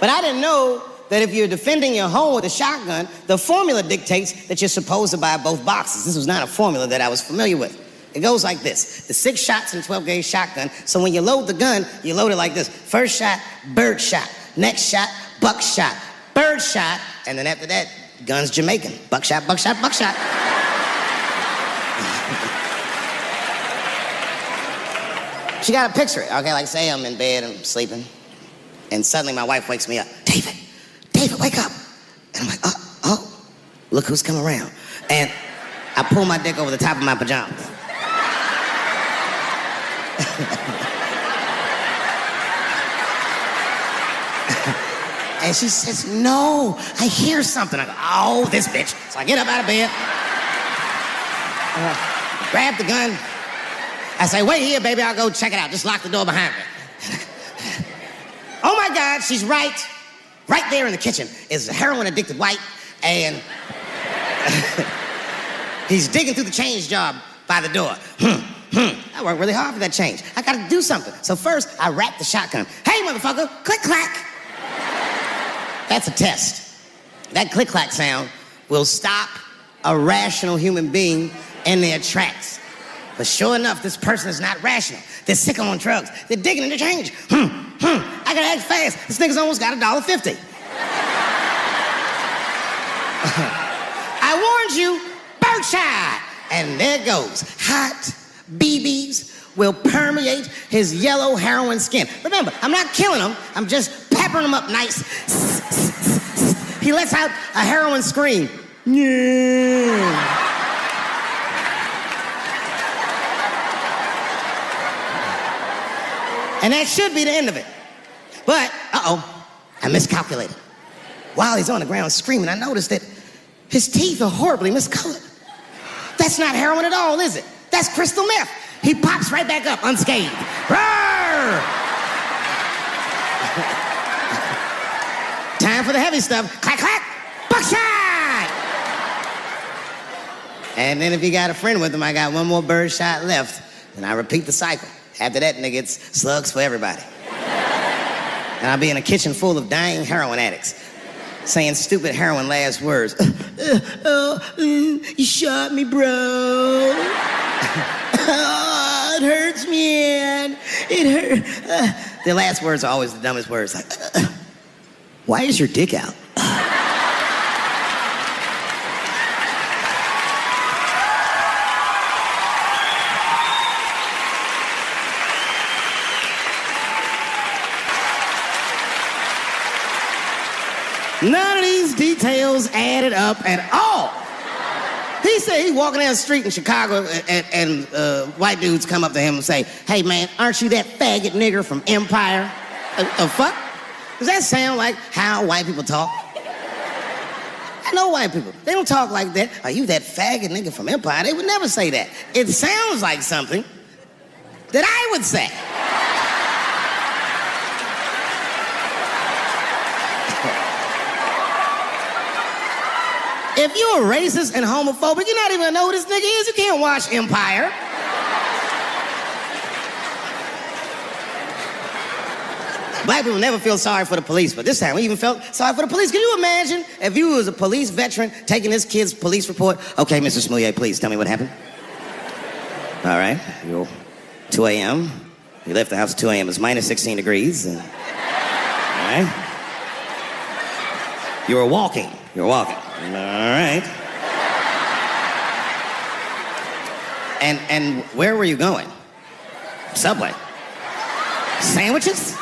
But I didn't know that if you're defending your home with a shotgun, the formula dictates that you're supposed to buy both boxes. This was not a formula that I was familiar with. It goes like this. The 6 shots in a 12-gauge shotgun, so when you load the gun, you load it like this. First shot, bird shot. Next shot, buck shot. Bird shot, and then after that, gun's Jamaican. Buckshot, buckshot, buckshot. She got to picture it. Okay, like say I'm in bed and sleeping, and suddenly my wife wakes me up. David, wake up. And I'm like, oh, look who's come around. And I pull my dick over the top of my pajamas. And she says, no, I hear something. I go, oh, this bitch. So I get up out of bed, grab the gun. I say, wait here, baby, I'll go check it out. Just lock the door behind me. Oh my God, she's right. Right there in the kitchen is a heroin-addicted white, and he's digging through the change jar by the door. I worked really hard for that change. I gotta do something. So first, I wrap the shotgun. Hey, motherfucker, click, clack. That's a test. That click, clack sound will stop a rational human being in their tracks. But sure enough, this person is not rational. They're sick on drugs. They're digging in the change. I gotta act fast. This nigga's almost got $1.50. I warned you, birdshot. And there goes. Hot BBs will permeate his yellow heroin skin. Remember, I'm not killing him. I'm just peppering him up nice. He lets out a heroin scream. Yeah. And that should be the end of it. But, I miscalculated. While he's on the ground screaming, I noticed that his teeth are horribly miscolored. That's not heroin at all, is it? That's crystal meth. He pops right back up, unscathed. Roar! Time for the heavy stuff. Clack, clack, buckshot! And then if you got a friend with him, I got one more bird shot left, and I repeat the cycle. After that, nigga, it's slugs for everybody. And I'll be in a kitchen full of dying heroin addicts, saying stupid heroin last words. You shot me, bro. It hurts, man. It hurt. Their last words are always the dumbest words. Like, why is your dick out? None of these details added up at all. He said he's walking down the street in Chicago and white dudes come up to him and say, hey man, aren't you that faggot nigger from Empire? Fuck? Does that sound like how white people talk? I know white people. They don't talk like that. Are you that faggot nigger from Empire? They would never say that. It sounds like something that I would say. If you're racist and homophobic, you're not even gonna know who this nigga is. You can't watch Empire. Black people never feel sorry for the police, but this time we even felt sorry for the police. Can you imagine if you was a police veteran taking this kid's police report? Okay, Mr. Smouillet, please tell me what happened. All right, 2 a.m. You left the house at 2 a.m. It's minus 16 degrees. All right. You were walking. All right. And where were you going? Subway. Sandwiches?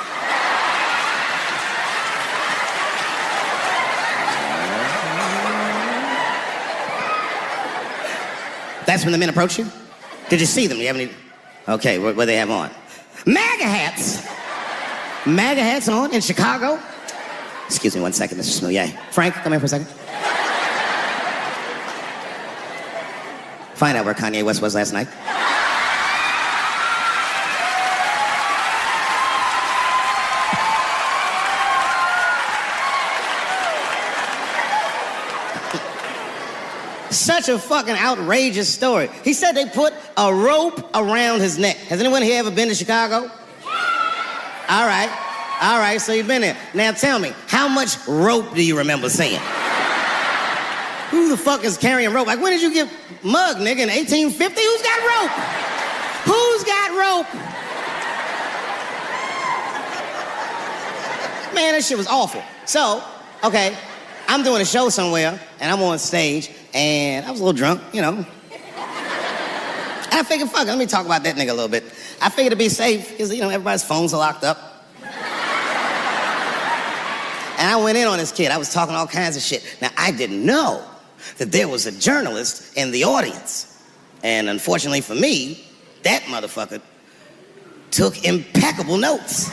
That's when the men approached you? Did you see them? Do you have any? Okay, what do they have on? MAGA hats! MAGA hats on in Chicago? Excuse me one second, Mr. Smouillet. Frank, come here for a second. Find out where Kanye West was last night. Such a fucking outrageous story. He said they put a rope around his neck. Has anyone here ever been to Chicago? All right, so you've been there. Now tell me, How much rope do you remember seeing? Who the fuck is carrying rope? Like, when did you get mugged, nigga? In 1850? Who's got rope? Who's got rope? Man, that shit was awful. So, okay, I'm doing a show somewhere, and I'm on stage, and I was a little drunk, you know. And I figured, fuck it, let me talk about that nigga a little bit. I figured to be safe, because, you know, everybody's phones are locked up. And I went in on this kid. I was talking all kinds of shit. Now, I didn't know that there was a journalist in the audience. And unfortunately for me, that motherfucker took impeccable notes.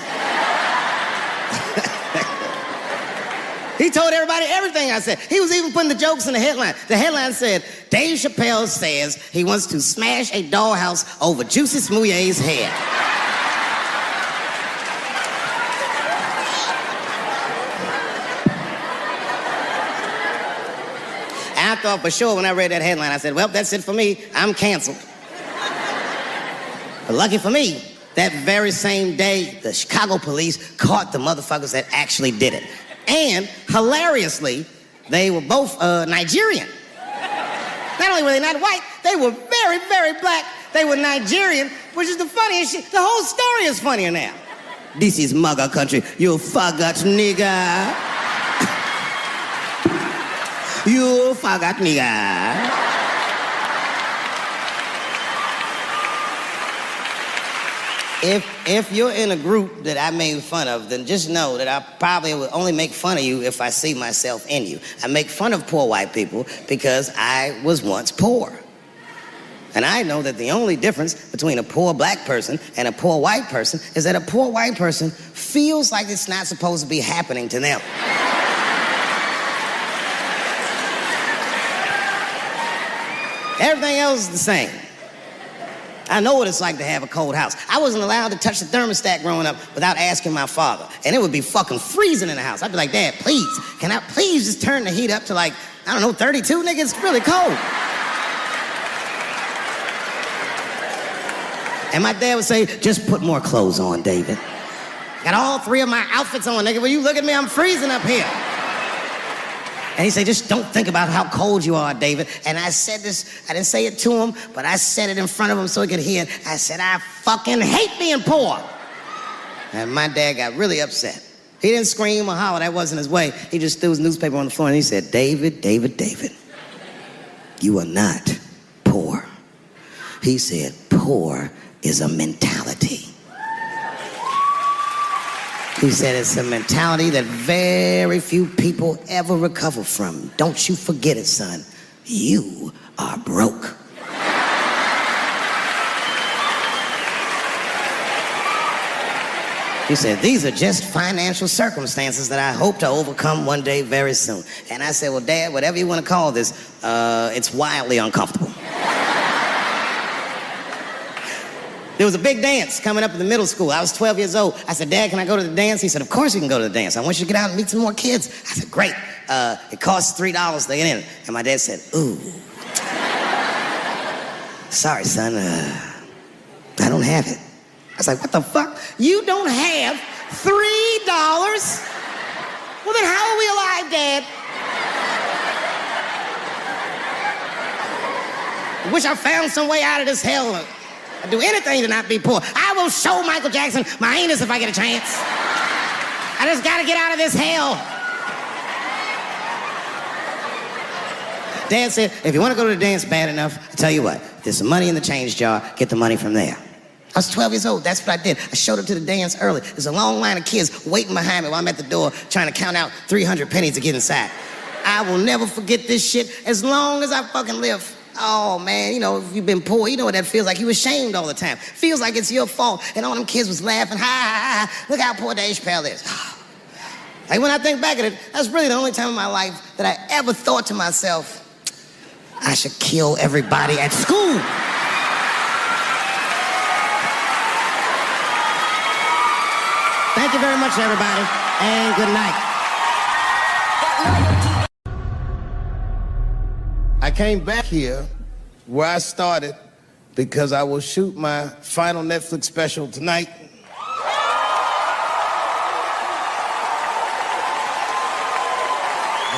He told everybody everything I said. He was even putting the jokes in the headline. The headline said, Dave Chappelle says he wants to smash a dollhouse over Juicy Smouillet's head. And I thought for sure when I read that headline, I said, well, that's it for me. I'm canceled. But lucky for me, that very same day, the Chicago police caught the motherfuckers that actually did it. And hilariously, they were both Nigerian. Not only were they not white, they were very, very black. They were Nigerian, which is the funniest shit. The whole story is funnier now. This is mugger country, you faggot nigga. You faggot nigga. If you're in a group that I made fun of, then just know that I probably would only make fun of you if I see myself in you. I make fun of poor white people because I was once poor. And I know that the only difference between a poor black person and a poor white person is that a poor white person feels like it's not supposed to be happening to them. Everything else is the same. I know what it's like to have a cold house. I wasn't allowed to touch the thermostat growing up without asking my father. And it would be fucking freezing in the house. I'd be like, Dad, please, can I please just turn the heat up to like, I don't know, 32? Nigga, it's really cold. And my dad would say, just put more clothes on, David. Got all three of my outfits on, nigga. When you look at me, I'm freezing up here. And he said, just don't think about how cold you are, David. And I said this, I didn't say it to him, but I said it in front of him so he could hear it. I said, I fucking hate being poor. And my dad got really upset. He didn't scream or holler, that wasn't his way. He just threw his newspaper on the floor and he said, David, David, David, you are not poor. He said, poor is a mentality. He said it's a mentality that very few people ever recover from. Don't you forget it, son. You are broke. He said, these are just financial circumstances that I hope to overcome one day very soon. And I said, well, Dad, whatever you want to call this, it's wildly uncomfortable. There was a big dance coming up in the middle school. I was 12 years old. I said, Dad, can I go to the dance? He said, of course you can go to the dance. I want you to get out and meet some more kids. I said, great. It costs $3 to get in. And my dad said, ooh. Sorry, son. I don't have it. I was like, what the fuck? You don't have $3? Well, then how are we alive, Dad? I wish I found some way out of this hell. I'd do anything to not be poor. I will show Michael Jackson my anus if I get a chance. I just gotta get out of this hell. Dad said, if you want to go to the dance bad enough, I tell you what, there's some money in the change jar, get the money from there. I was 12 years old, that's what I did. I showed up to the dance early. There's a long line of kids waiting behind me while I'm at the door trying to count out 300 pennies to get inside. I will never forget this shit as long as I fucking live. Oh, man, you know, if you've been poor, you know what that feels like. You ashamed all the time. Feels like it's your fault. And all them kids was laughing, ha, ha, ha. Look how poor Dave Chappelle is. Like, when I think back at it, that's really the only time in my life that I ever thought to myself, I should kill everybody at school. Thank you very much, everybody, and good night. I came back here where I started because I will shoot my final Netflix special tonight.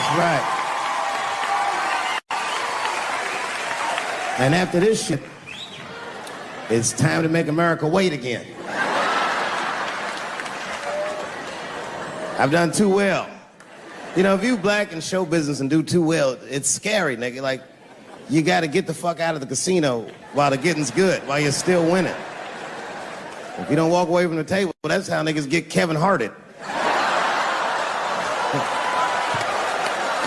That's right. And after this shit, it's time to make America wait again. I've done too well. You know, if you black in show business and do too well, it's scary, nigga. Like, you gotta get the fuck out of the casino while the getting's good, while you're still winning. If you don't walk away from the table, that's how niggas get Kevin Harted.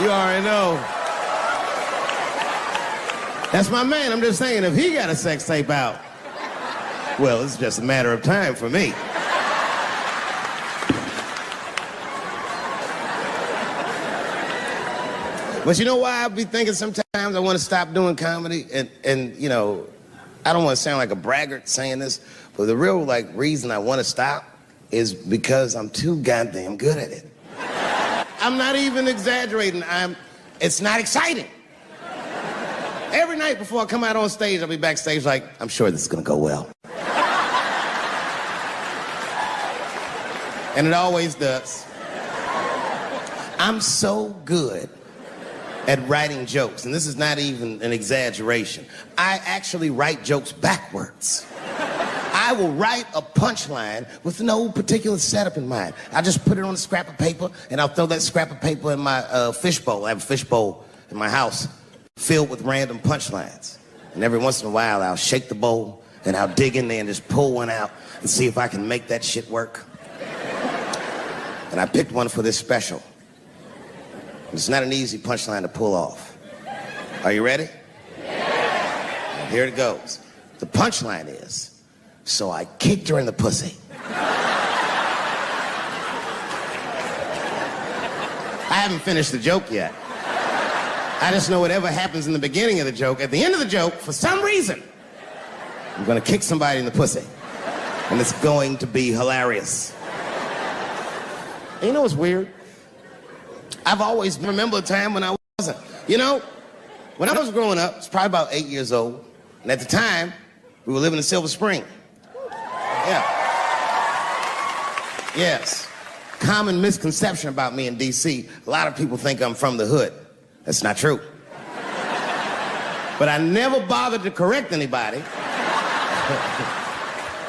You already know. That's my man. I'm just saying, if he got a sex tape out, well, it's just a matter of time for me. But you know why I be thinking sometimes I want to stop doing comedy? And you know, I don't want to sound like a braggart saying this, but the real, like, reason I want to stop is because I'm too goddamn good at it. I'm not even exaggerating. It's not exciting. Every night before I come out on stage, I'll be backstage like, I'm sure this is gonna go well. And it always does. I'm so good at writing jokes, and this is not even an exaggeration. I actually write jokes backwards. I will write a punchline with no particular setup in mind. I just put it on a scrap of paper, and I'll throw that scrap of paper in my fishbowl. I have a fishbowl in my house filled with random punchlines. And every once in a while, I'll shake the bowl, and I'll dig in there and just pull one out and see if I can make that shit work. And I picked one for this special. It's not an easy punchline to pull off. Are you ready? Yeah. Here it goes. The punchline is, so I kicked her in the pussy. I haven't finished the joke yet. I just know whatever happens in the beginning of the joke, at the end of the joke, for some reason, I'm gonna kick somebody in the pussy. And it's going to be hilarious. And you know what's weird? I've always remembered a time when I wasn't. You know, when I was growing up, I was probably about 8 years old, and at the time, we were living in Silver Spring. Yeah. Yes. Common misconception about me in D.C., a lot of people think I'm from the hood. That's not true. But I never bothered to correct anybody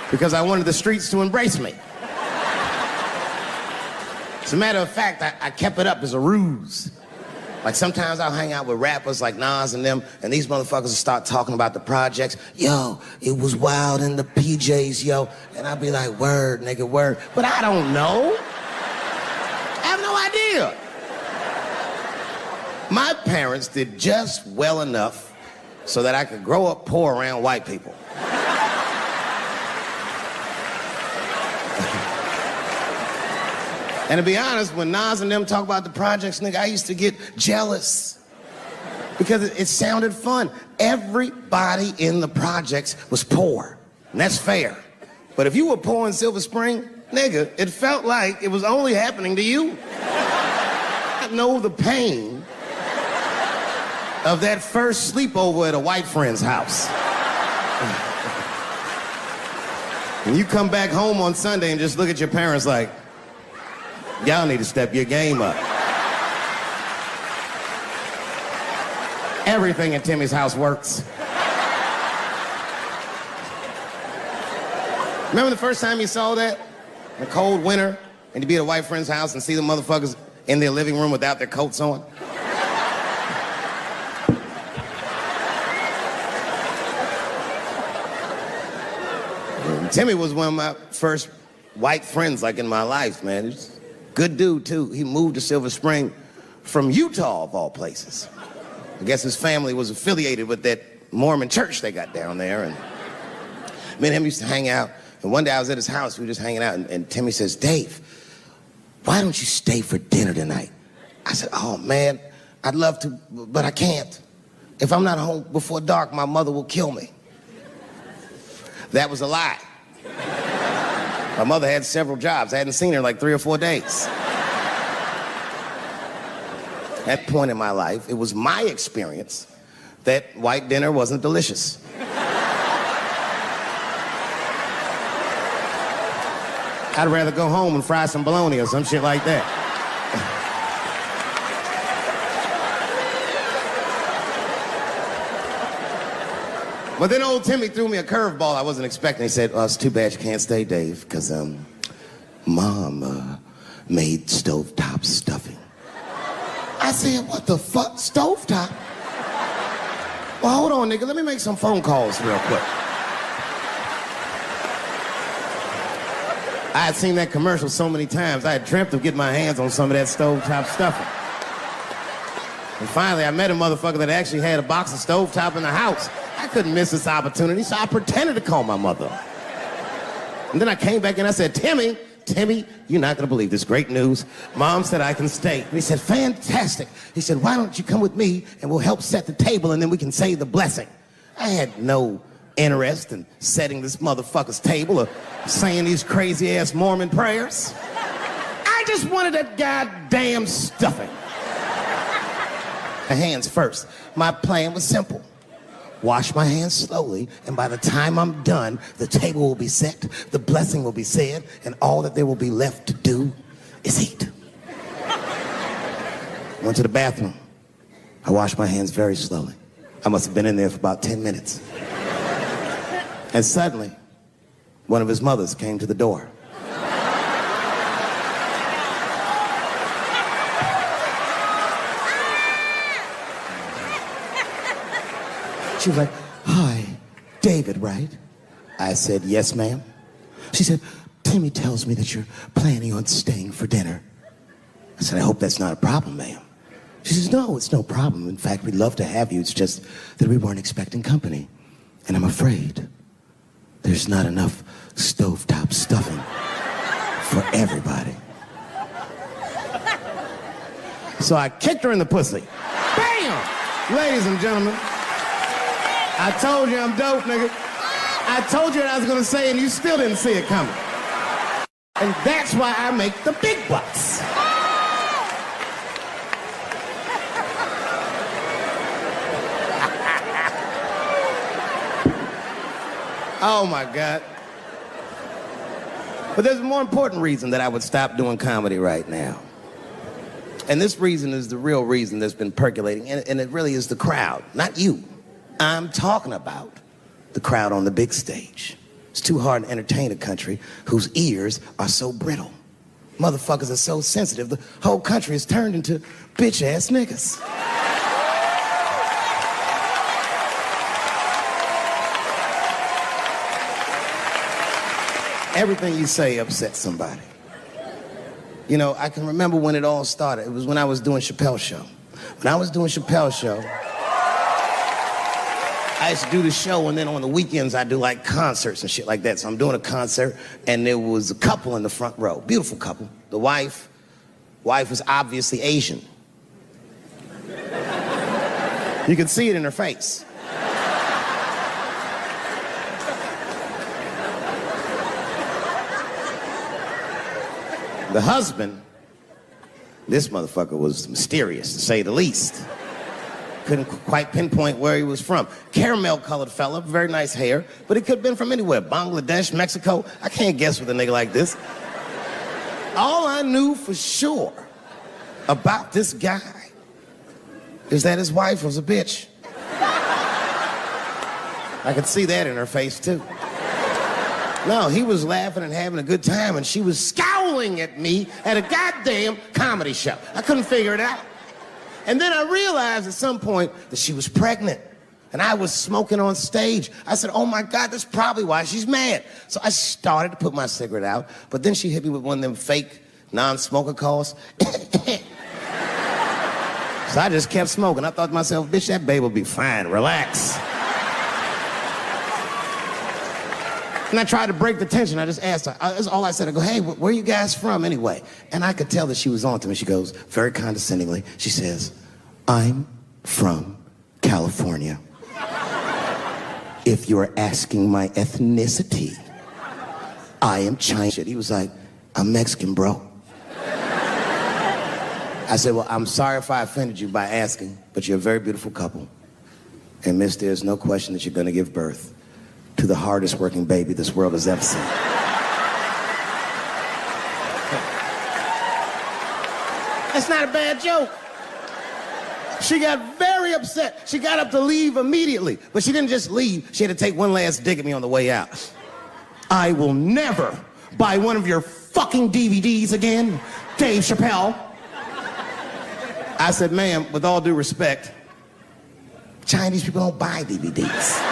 because I wanted the streets to embrace me. As a matter of fact, I kept it up as a ruse. Like, sometimes I'll hang out with rappers like Nas and them, and these motherfuckers will start talking about the projects. Yo, it was wild in the PJs, yo. And I'll be like, word, nigga, word. But I don't know. I have no idea. My parents did just well enough so that I could grow up poor around white people. And to be honest, when Nas and them talk about the projects, nigga, I used to get jealous because it sounded fun. Everybody in the projects was poor, and that's fair. But if you were poor in Silver Spring, nigga, it felt like it was only happening to you. I know the pain of that first sleepover at a white friend's house. And you come back home on Sunday and just look at your parents like, y'all need to step your game up. Everything in Timmy's house works. Remember the first time you saw that? In a cold winter, and you'd be at a white friend's house and see the motherfuckers in their living room without their coats on? Timmy was one of my first white friends, like, in my life, man. He's a good dude, too. He moved to Silver Spring from Utah, of all places. I guess his family was affiliated with that Mormon church they got down there, and me and him used to hang out. And one day I was at his house, we were just hanging out, and Timmy says, Dave, why don't you stay for dinner tonight? I said, oh, man, I'd love to, but I can't. If I'm not home before dark, my mother will kill me. That was a lie. My mother had several jobs. I hadn't seen her in like 3 or 4 days. At that point in my life, it was my experience that white dinner wasn't delicious. I'd rather go home and fry some bologna or some shit like that. But then old Timmy threw me a curveball I wasn't expecting. He said, it's too bad you can't stay, Dave, because Mom made stovetop stuffing. I said, what the fuck? Stovetop? Well, hold on, nigga. Let me make some phone calls real quick. I had seen that commercial so many times, I had dreamt of getting my hands on some of that stovetop stuffing. And finally, I met a motherfucker that actually had a box of stovetop in the house. I couldn't miss this opportunity, so I pretended to call my mother. And then I came back and I said, Timmy, you're not gonna believe this great news. Mom said I can stay. And he said, fantastic. He said, why don't you come with me and we'll help set the table and then we can say the blessing. I had no interest in setting this motherfucker's table or saying these crazy ass Mormon prayers. I just wanted that goddamn stuffing. My hands first. My plan was simple. Wash my hands slowly, and by the time I'm done, the table will be set, the blessing will be said, and all that there will be left to do is eat. Went to the bathroom. I washed my hands very slowly. I must have been in there for about 10 minutes. And suddenly, one of his mothers came to the door. She was like, hi, David, right? I said, yes, ma'am. She said, Timmy tells me that you're planning on staying for dinner. I said, I hope that's not a problem, ma'am. She says, no, it's no problem. In fact, we'd love to have you. It's just that we weren't expecting company. And I'm afraid there's not enough stovetop stuffing for everybody. So I kicked her in the pussy. Bam! Ladies and gentlemen, I told you I'm dope, nigga. I told you what I was gonna say and you still didn't see it coming. And that's why I make the big bucks. Oh my God. But there's a more important reason that I would stop doing comedy right now. And this reason is the real reason that's been percolating, and it really is the crowd, not you. I'm talking about the crowd on the big stage. It's too hard to entertain a country whose ears are so brittle. Motherfuckers are so sensitive, the whole country is turned into bitch-ass niggas. Everything you say upsets somebody. You know, I can remember when it all started. It was when I was doing Chappelle show. When I was doing Chappelle show, I used to do the show, and then on the weekends, I do like concerts and shit like that. So I'm doing a concert, and there was a couple in the front row. Beautiful couple. The wife was obviously Asian. You could see it in her face. The husband, this motherfucker was mysterious, to say the least. Couldn't quite pinpoint where he was from. Caramel-colored fella, very nice hair, but he could have been from anywhere. Bangladesh, Mexico. I can't guess with a nigga like this. All I knew for sure about this guy is that his wife was a bitch. I could see that in her face, too. No, he was laughing and having a good time, and she was scowling at me at a goddamn comedy show. I couldn't figure it out. And then I realized at some point that she was pregnant, and I was smoking on stage. I said, oh my God, that's probably why she's mad. So I started to put my cigarette out, but then she hit me with one of them fake non-smoker calls. So I just kept smoking. I thought to myself, bitch, that baby will be fine, relax. And I tried to break the tension. I just asked her, that's all I said. I go, hey, where are you guys from anyway? And I could tell that she was on to me. She goes, very condescendingly, she says, I'm from California. If you're asking my ethnicity, I am Chinese. He was like, I'm Mexican, bro. I said, well, I'm sorry if I offended you by asking, but you're a very beautiful couple. And miss, there's no question that you're gonna give birth to the hardest working baby this world has ever seen. That's not a bad joke. She got very very upset. She got up to leave immediately, but she didn't just leave. She had to take one last dig at me on the way out. I will never buy one of your fucking DVDs again, Dave Chappelle. I said, ma'am, with all due respect, Chinese people don't buy DVDs.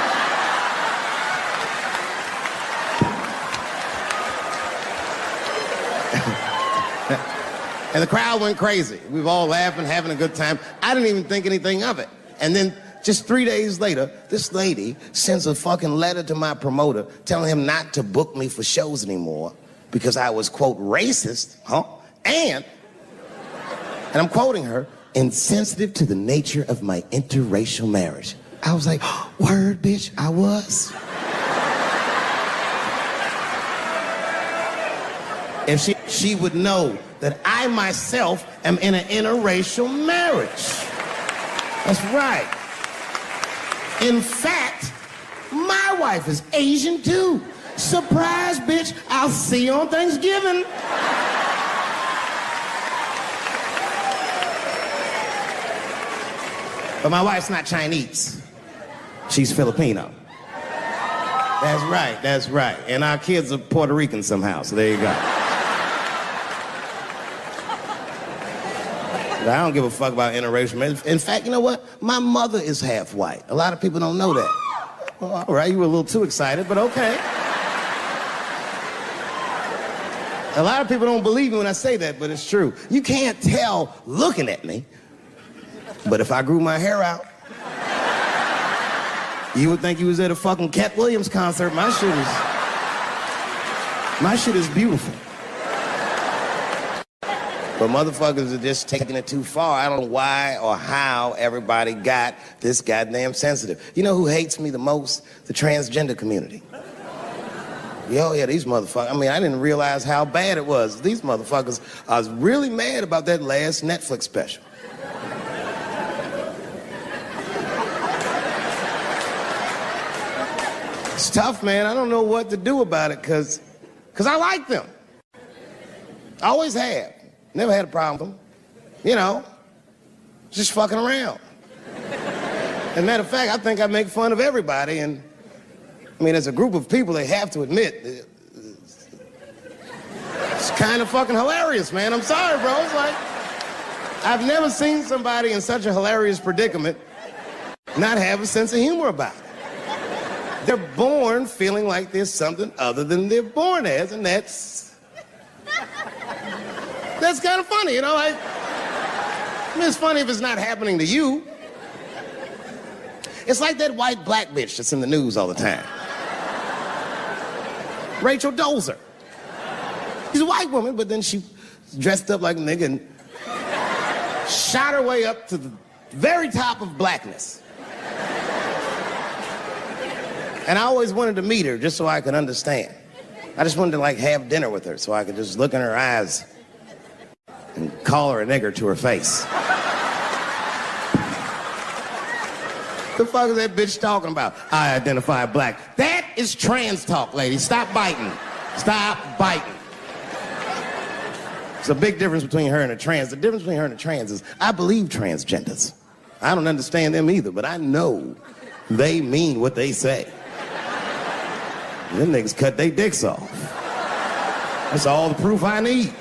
And the crowd went crazy. We were all laughing, having a good time. I didn't even think anything of it. And then just 3 days later, this lady sends a fucking letter to my promoter telling him not to book me for shows anymore because I was, quote, racist, and I'm quoting her, insensitive to the nature of my interracial marriage. I was like, word, bitch, I was. If she would know that I myself am in an interracial marriage. That's right. In fact, my wife is Asian too. Surprise, bitch, I'll see you on Thanksgiving. But my wife's not Chinese. She's Filipino. That's right. And our kids are Puerto Rican somehow, so there you go. But I don't give a fuck about interracial marriage. In fact, you know what? My mother is half white. A lot of people don't know that. Well, all right, you were a little too excited, but okay. A lot of people don't believe me when I say that, but it's true. You can't tell looking at me, but if I grew my hair out, you would think you was at a fucking Cat Williams concert. My shit is beautiful. But motherfuckers are just taking it too far. I don't know why or how everybody got this goddamn sensitive. You know who hates me the most? The transgender community. Yo, yeah, these motherfuckers. I mean, I didn't realize how bad it was. These motherfuckers are really mad about that last Netflix special. It's tough, man. I don't know what to do about it because I like them. I always have. Never had a problem with them. You know, just fucking around. As a matter of fact, I think I make fun of everybody. And I mean, as a group of people, they have to admit, it's kind of fucking hilarious, man. I'm sorry, bro. It's like, I've never seen somebody in such a hilarious predicament not have a sense of humor about it. They're born feeling like there's something other than they're born as, and that's kind of funny, you know? I mean, it's funny if it's not happening to you. It's like that white black bitch that's in the news all the time. Rachel Dolezal. She's a white woman, but then she dressed up like a nigga and shot her way up to the very top of blackness. And I always wanted to meet her just so I could understand. I just wanted to like have dinner with her so I could just look in her eyes and call her a nigger to her face. The fuck is that bitch talking about? I identify black. That is trans talk, lady. Stop biting. Stop biting. There's a big difference between her and a trans. The difference between her and a trans is I believe transgenders. I don't understand them either, but I know they mean what they say. Them niggas cut their dicks off. That's all the proof I need.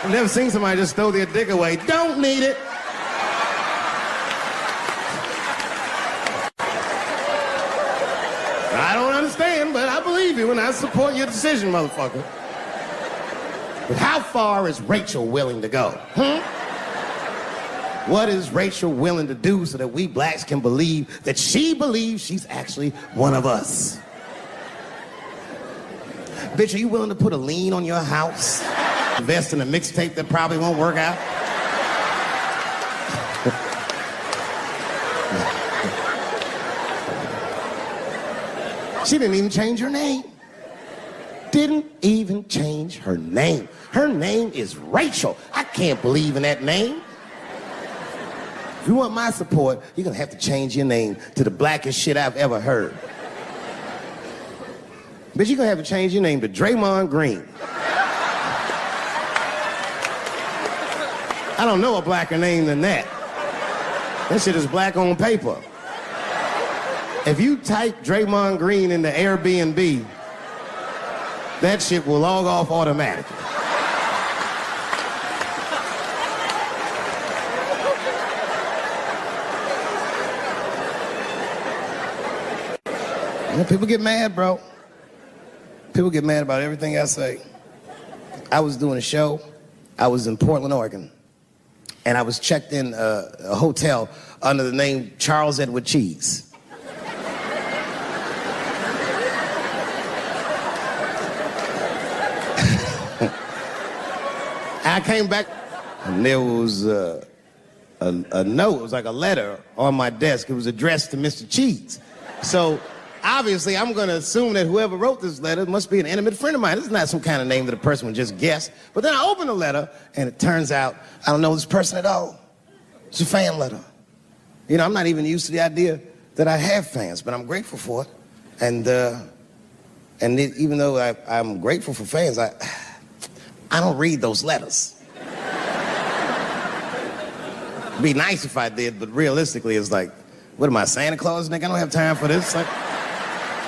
I've never seen somebody just throw their dick away. Don't need it. I don't understand, but I believe you and I support your decision, motherfucker. But how far is Rachel willing to go? What is Rachel willing to do so that we blacks can believe that she believes she's actually one of us? Bitch, are you willing to put a lien on your house? Invest in a mixtape that probably won't work out? She didn't even change her name. Didn't even change her name. Her name is Rachel. I can't believe in that name. If you want my support, you're gonna have to change your name to the blackest shit I've ever heard. Bitch, you're gonna have to change your name to Draymond Green. I don't know a blacker name than that. That shit is black on paper. If you type Draymond Green into Airbnb, that shit will log off automatically. Yeah, people get mad, bro. People get mad about everything I say. I was doing a show. I was in Portland, Oregon. And I was checked in a hotel under the name Charles Edward Cheese. I came back, and there was a note. It was like a letter on my desk. It was addressed to Mr. Cheese. So obviously, I'm going to assume that whoever wrote this letter must be an intimate friend of mine. This is not some kind of name that a person would just guess. But then I open the letter, and it turns out I don't know this person at all. It's a fan letter. You know, I'm not even used to the idea that I have fans, but I'm grateful for it. And even though I'm grateful for fans, I don't read those letters. It'd be nice if I did, but realistically, it's like, what am I, Santa Claus, nigga? I don't have time for this. Like,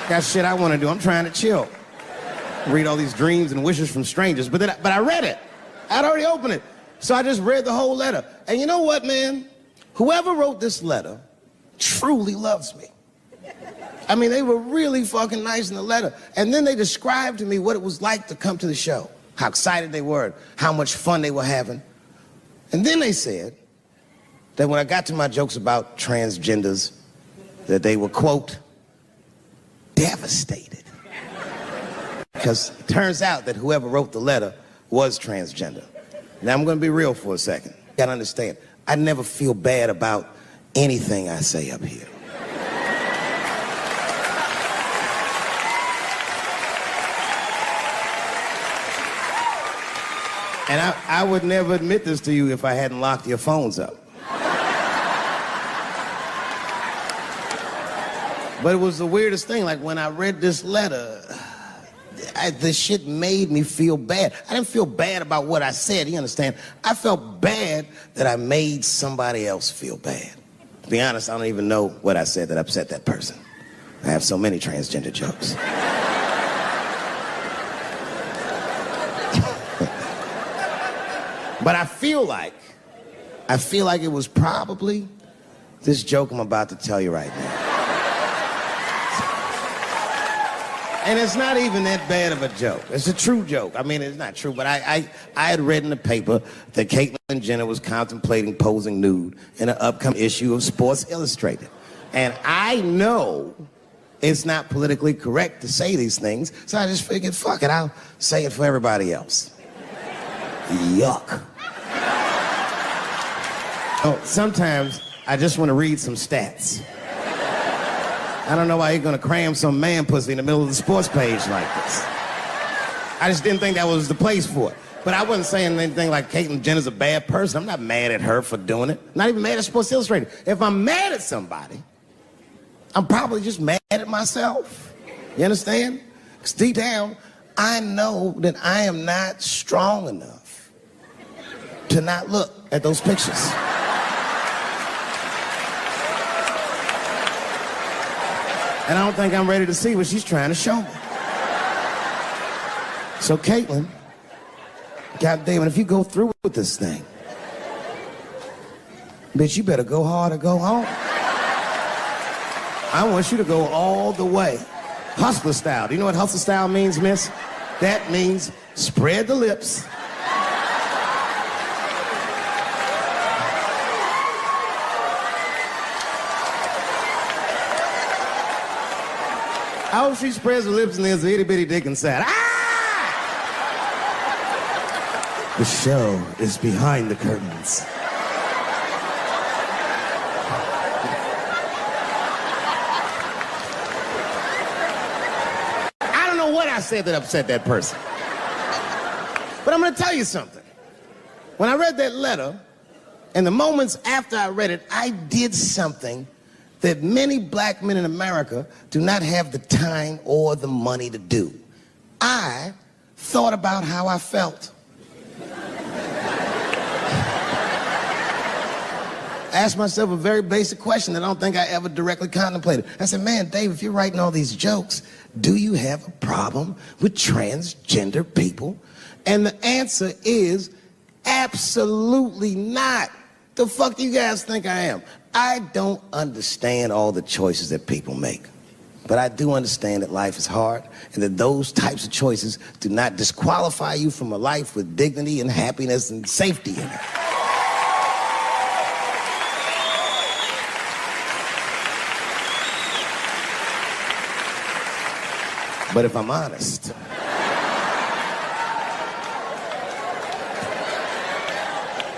got shit I want to do. I'm trying to chill. Read all these dreams and wishes from strangers. But I read it. I'd already opened it. So I just read the whole letter. And you know what, man? Whoever wrote this letter truly loves me. I mean, they were really fucking nice in the letter. And then they described to me what it was like to come to the show, how excited they were, how much fun they were having. And then they said that when I got to my jokes about transgenders, that they were, quote, devastated. Because it turns out that whoever wrote the letter was transgender. Now, I'm going to be real for a second. You got to understand, I never feel bad about anything I say up here. And I would never admit this to you if I hadn't locked your phones up. But it was the weirdest thing. Like, when I read this letter, this shit made me feel bad. I didn't feel bad about what I said, you understand? I felt bad that I made somebody else feel bad. To be honest, I don't even know what I said that upset that person. I have so many transgender jokes. But I feel like it was probably this joke I'm about to tell you right now. And it's not even that bad of a joke. It's a true joke. I mean, it's not true, but I had read in the paper that Caitlyn Jenner was contemplating posing nude in an upcoming issue of Sports Illustrated. And I know it's not politically correct to say these things, so I just figured, fuck it, I'll say it for everybody else. Yuck. Oh, sometimes I just want to read some stats. I don't know why you're gonna cram some man pussy in the middle of the sports page like this. I just didn't think that was the place for it. But I wasn't saying anything like Caitlyn Jenner's a bad person. I'm not mad at her for doing it. Not even mad at Sports Illustrated. If I'm mad at somebody, I'm probably just mad at myself. You understand? Because deep down, I know that I am not strong enough to not look at those pictures. And I don't think I'm ready to see what she's trying to show me. So, Caitlyn, goddamn it, if you go through with this thing, bitch, you better go hard or go home. I want you to go all the way. Hustler style. Do you know what hustler style means, miss? That means spread the lips. I hope she spreads her lips and there's an itty bitty dick inside. Ah! The show is behind the curtains. I don't know what I said that upset that person. But I'm gonna tell you something. When I read that letter, and the moments after I read it, I did something that many black men in America do not have the time or the money to do. I thought about how I felt. asked myself a very basic question that I don't think I ever directly contemplated. I said, man, Dave, if you're writing all these jokes, do you have a problem with transgender people? And the answer is absolutely not. The fuck do you guys think I am? I don't understand all the choices that people make. But I do understand that life is hard and that those types of choices do not disqualify you from a life with dignity and happiness and safety in it. But if I'm honest,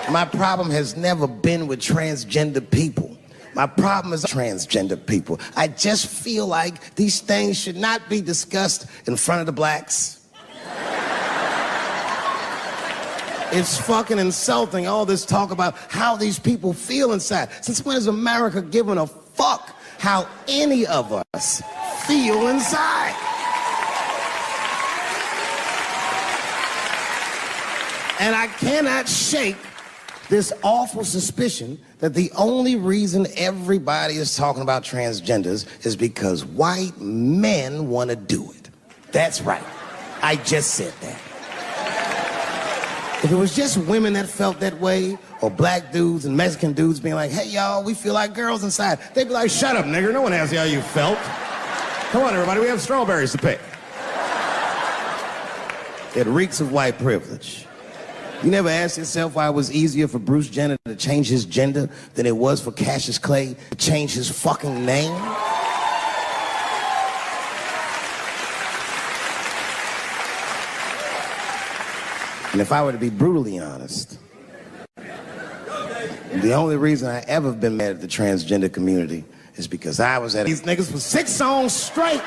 my problem has never been with transgender people. My problem is transgender people. I just feel like these things should not be discussed in front of the blacks. It's fucking insulting, all this talk about how these people feel inside. Since when has America given a fuck how any of us feel inside? And I cannot shake this awful suspicion that the only reason everybody is talking about transgenders is because white men want to do it. That's right. I just said that. If it was just women that felt that way, or black dudes and Mexican dudes being like, hey, y'all, we feel like girls inside, they'd be like, shut up, nigger. No one asked you how you felt. Come on, everybody, we have strawberries to pick. It reeks of white privilege. You never asked yourself why it was easier for Bruce Jenner to change his gender than it was for Cassius Clay to change his fucking name? And if I were to be brutally honest, the only reason I ever been mad at the transgender community is because I was at these niggas for 6 songs straight.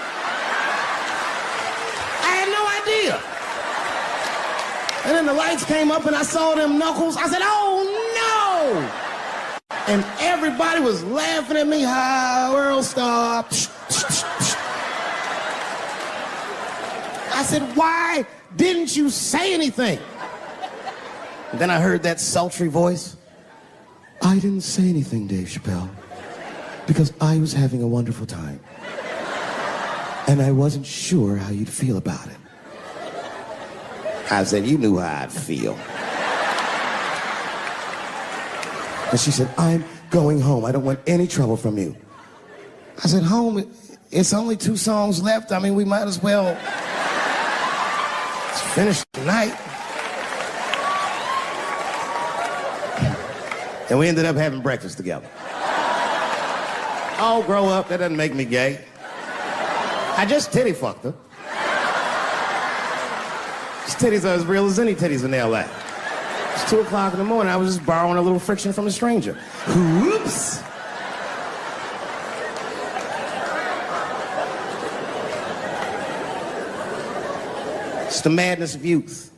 I had no idea. And then the lights came up and I saw them knuckles. I said, oh no! And everybody was laughing at me. Hi, world star. I said, why didn't you say anything? And then I heard that sultry voice. I didn't say anything, Dave Chappelle, because I was having a wonderful time. And I wasn't sure how you'd feel about it. I said, you knew how I'd feel. And she said, I'm going home. I don't want any trouble from you. I said, home? It's only 2 songs left. I mean, we might as well finish tonight. And we ended up having breakfast together. Oh, grow up. That doesn't make me gay. I just titty fucked her. His titties are as real as any titties in L.A. It's 2 o'clock in the morning. I was just borrowing a little friction from a stranger. Whoops. It's the madness of youth.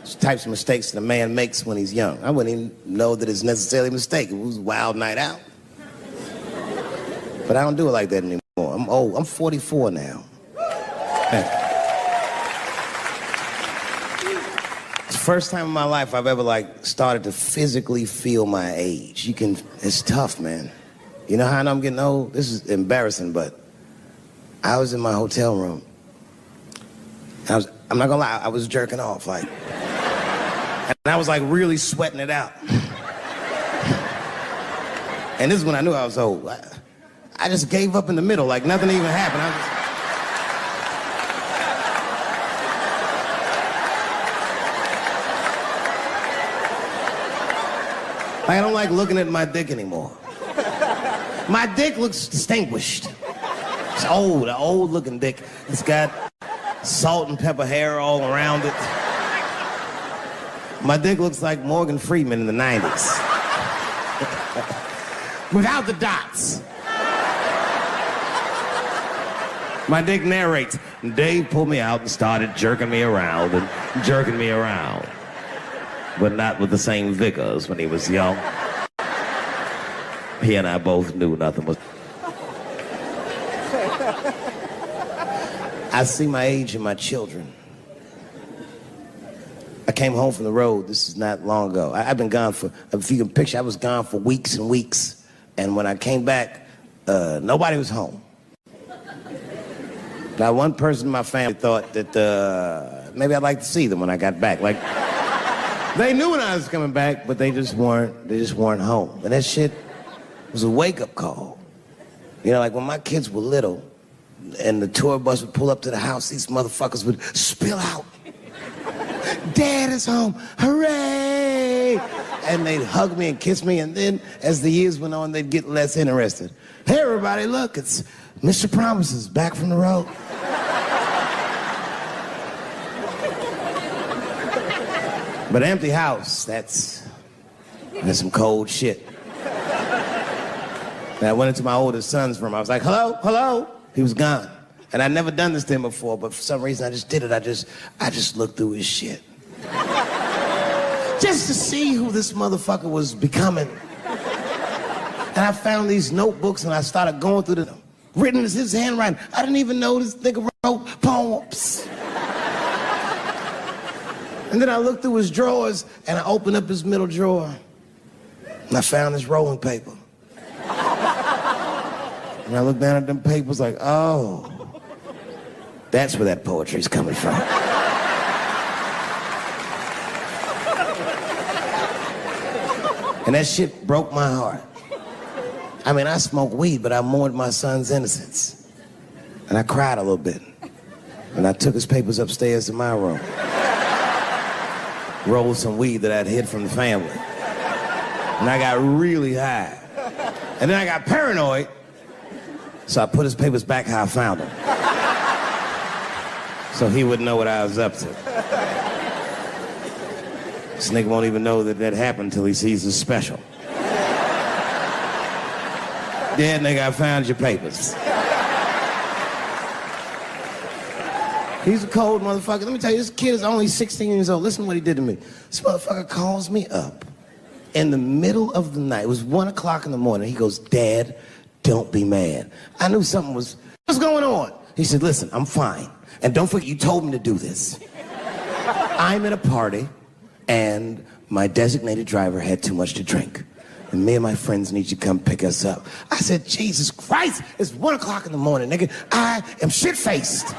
It's the types of mistakes that a man makes when he's young. I wouldn't even know that it's necessarily a mistake. It was a wild night out. But I don't do it like that anymore. I'm old. I'm 44 now. It's the first time in my life I've ever started to physically feel my age. It's tough, man. You know how I know I'm getting old? This is embarrassing, but I was in my hotel room. I'm not gonna lie, I was jerking off, and I was really sweating it out. And this is when I knew I was old. I just gave up in the middle, nothing even happened. I don't like looking at my dick anymore. My dick looks distinguished. It's old, an old looking dick. It's got salt and pepper hair all around it. My dick looks like Morgan Freeman in the 90s. Without the dots. My dick narrates. Dave pulled me out and started jerking me around and jerking me around. But not with the same vigor as when he was young. He and I both knew nothing was... I see my age in my children. I came home from the road. This is not long ago. I've been gone for, if you can picture, I was gone for weeks and weeks. And when I came back, nobody was home. Now, one person in my family thought that maybe I'd like to see them when I got back. Like, they knew when I was coming back, but they just weren't home. And that shit was a wake-up call. You know, like when my kids were little and the tour bus would pull up to the house, these motherfuckers would spill out. Dad is home, hooray! And they'd hug me and kiss me, and then as the years went on, they'd get less interested. Hey, everybody, look, it's Mr. Promises back from the road. But an empty house, that's some cold shit. And I went into my oldest son's room. I was like, hello, hello. He was gone. And I'd never done this to him before, but for some reason I just did it. I just looked through his shit. Just to see who this motherfucker was becoming. And I found these notebooks and I started going through them. Written as his handwriting. I didn't even know this nigga wrote poems. And then I looked through his drawers and I opened up his middle drawer. And I found this rolling paper. And I looked down at them papers like, oh, that's where that poetry's coming from. And that shit broke my heart. I mean, I smoked weed, but I mourned my son's innocence. And I cried a little bit. And I took his papers upstairs to my room. Rolled some weed that I'd hid from the family. And I got really high. And then I got paranoid. So I put his papers back how I found them. So he wouldn't know what I was up to. This nigga won't even know that happened until he sees the special. Yeah, nigga, I found your papers. He's a cold motherfucker. Let me tell you, this kid is only 16 years old. Listen to what he did to me. This motherfucker calls me up in the middle of the night. It was 1 o'clock in the morning. He goes, Dad, don't be mad. I knew something was, what's going on? He said, listen, I'm fine. And don't forget, you told me to do this. I'm at a party, and my designated driver had too much to drink. And me and my friends need you to come pick us up. I said, Jesus Christ, it's 1 o'clock in the morning, nigga. I am shit-faced.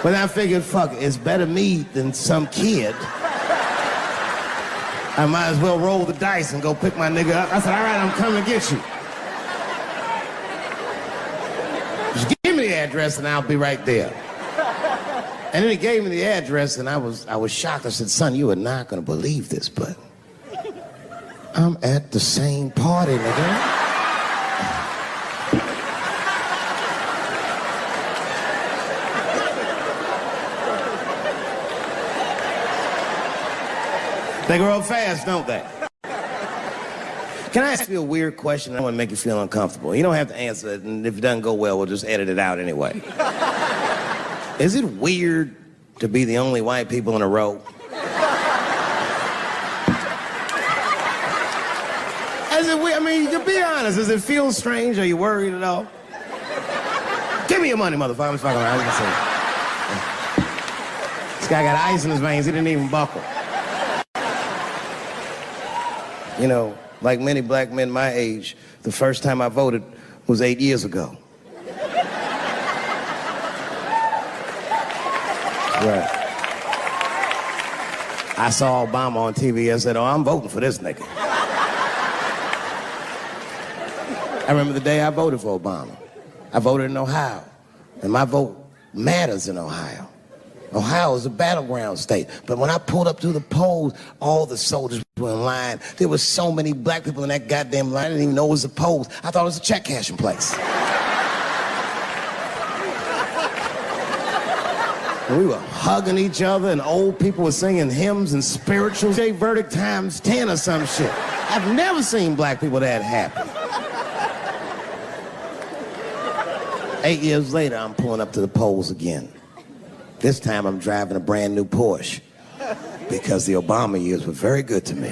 But I figured, fuck it, it's better me than some kid. I might as well roll the dice and go pick my nigga up. I said, all right, I'm coming to get you. Just give me the address and I'll be right there. And then he gave me the address and I was shocked. I said, son, you are not gonna believe this, but I'm at the same party, nigga. They grow up fast, don't they? Can I ask you a weird question? I want to make you feel uncomfortable. You don't have to answer it, and if it doesn't go well, we'll just edit it out anyway. Is it weird to be the only white people in a row? Is it weird? I mean, to be honest, does it feel strange? Are you worried at all? Give me your money, motherfucker. I'm fucking around. This guy got ice in his veins. He didn't even buckle. You know, like many black men my age, the first time I voted was 8 years ago. Right. I saw Obama on TV and said, oh, I'm voting for this nigga. I remember the day I voted for Obama. I voted in Ohio, and my vote matters in Ohio. Ohio is a battleground state. But when I pulled up to the polls, all the soldiers were in line. There were so many black people in that goddamn line, I didn't even know it was a polls. I thought it was a check cashing place. And we were hugging each other, and old people were singing hymns and spirituals. J Verdict times 10 or some shit. I've never seen black people that happy. 8 years later, I'm pulling up to the polls again. This time I'm driving a brand new Porsche because the Obama years were very good to me.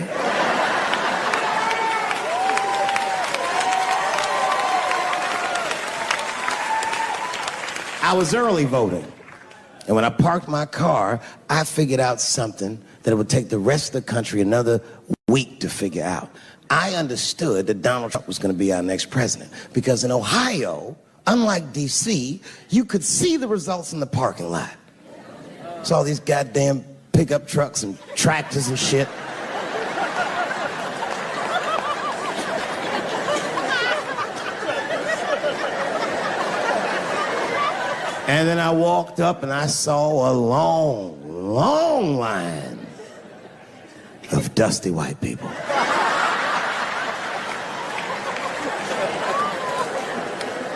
I was early voting. And when I parked my car, I figured out something that it would take the rest of the country another week to figure out. I understood that Donald Trump was going to be our next president because in Ohio, unlike D.C., you could see the results in the parking lot. Saw these goddamn pickup trucks and tractors and shit. And then I walked up and I saw a long, long line of dusty white people.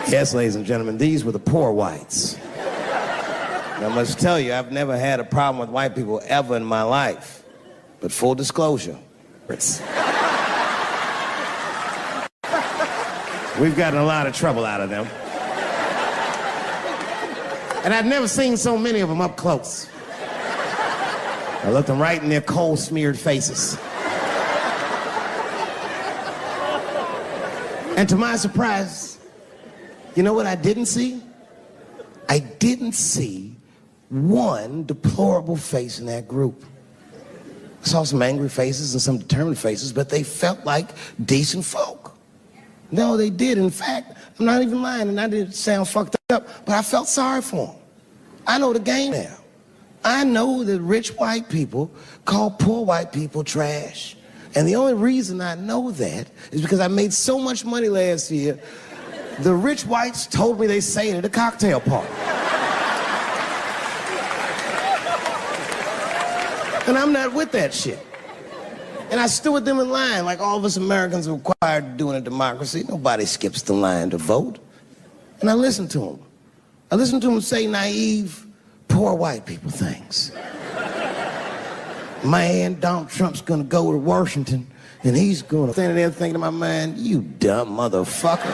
Yes, ladies and gentlemen, these were the poor whites. And I must tell you, I've never had a problem with white people ever in my life. But full disclosure, we've gotten a lot of trouble out of them. And I'd never seen so many of them up close. I looked them right in their coal-smeared faces. And to my surprise, you know what I didn't see? I didn't see one deplorable face in that group. I saw some angry faces and some determined faces, but they felt like decent folk. No, they did. In fact, I'm not even lying, and I didn't sound fucked up, but I felt sorry for them. I know the game now. I know that rich white people call poor white people trash. And the only reason I know that is because I made so much money last year, the rich whites told me they say it at a cocktail party. And I'm not with that shit. And I stood with them in line like all of us Americans are required to do in a democracy. Nobody skips the line to vote. And I listened to them. I listened to them say naive, poor white people things. Man, Donald Trump's gonna go to Washington and he's gonna stand there thinking to my mind, you dumb motherfucker.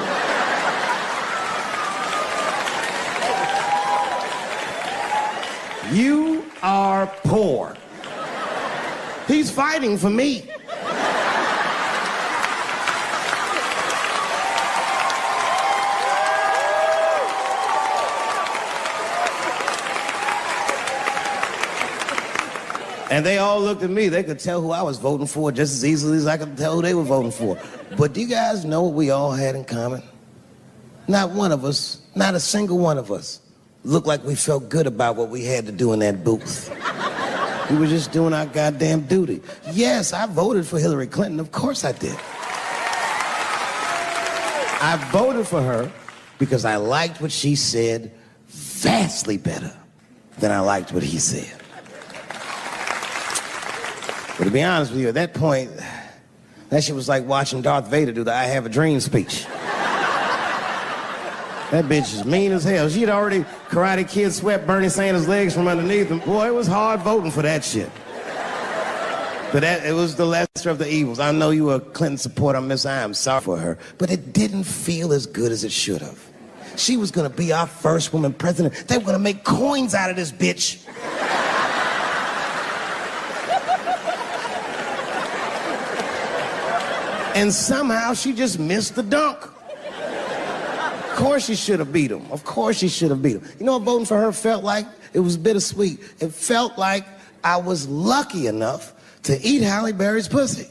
You are poor. He's fighting for me. And they all looked at me. They could tell who I was voting for just as easily as I could tell who they were voting for. But do you guys know what we all had in common? Not one of us, not a single one of us, looked like we felt good about what we had to do in that booth. We were just doing our goddamn duty. Yes, I voted for Hillary Clinton. Of course I did. I voted for her because I liked what she said vastly better than I liked what he said. But to be honest with you, at that point, that shit was like watching Darth Vader do the I Have a Dream speech. That bitch is mean as hell. She'd already Karate Kid swept Bernie Sanders' legs from underneath him. Boy, it was hard voting for that shit. But it was the lesser of the evils. I know you were a Clinton supporter, Miss I. I'm sorry for her. But it didn't feel as good as it should have. She was gonna be our first woman president. They were gonna make coins out of this bitch. And somehow she just missed the dunk. Of course she should have beat him. Of course she should have beat him. You know what voting for her felt like? It was bittersweet. It felt like I was lucky enough to eat Halle Berry's pussy.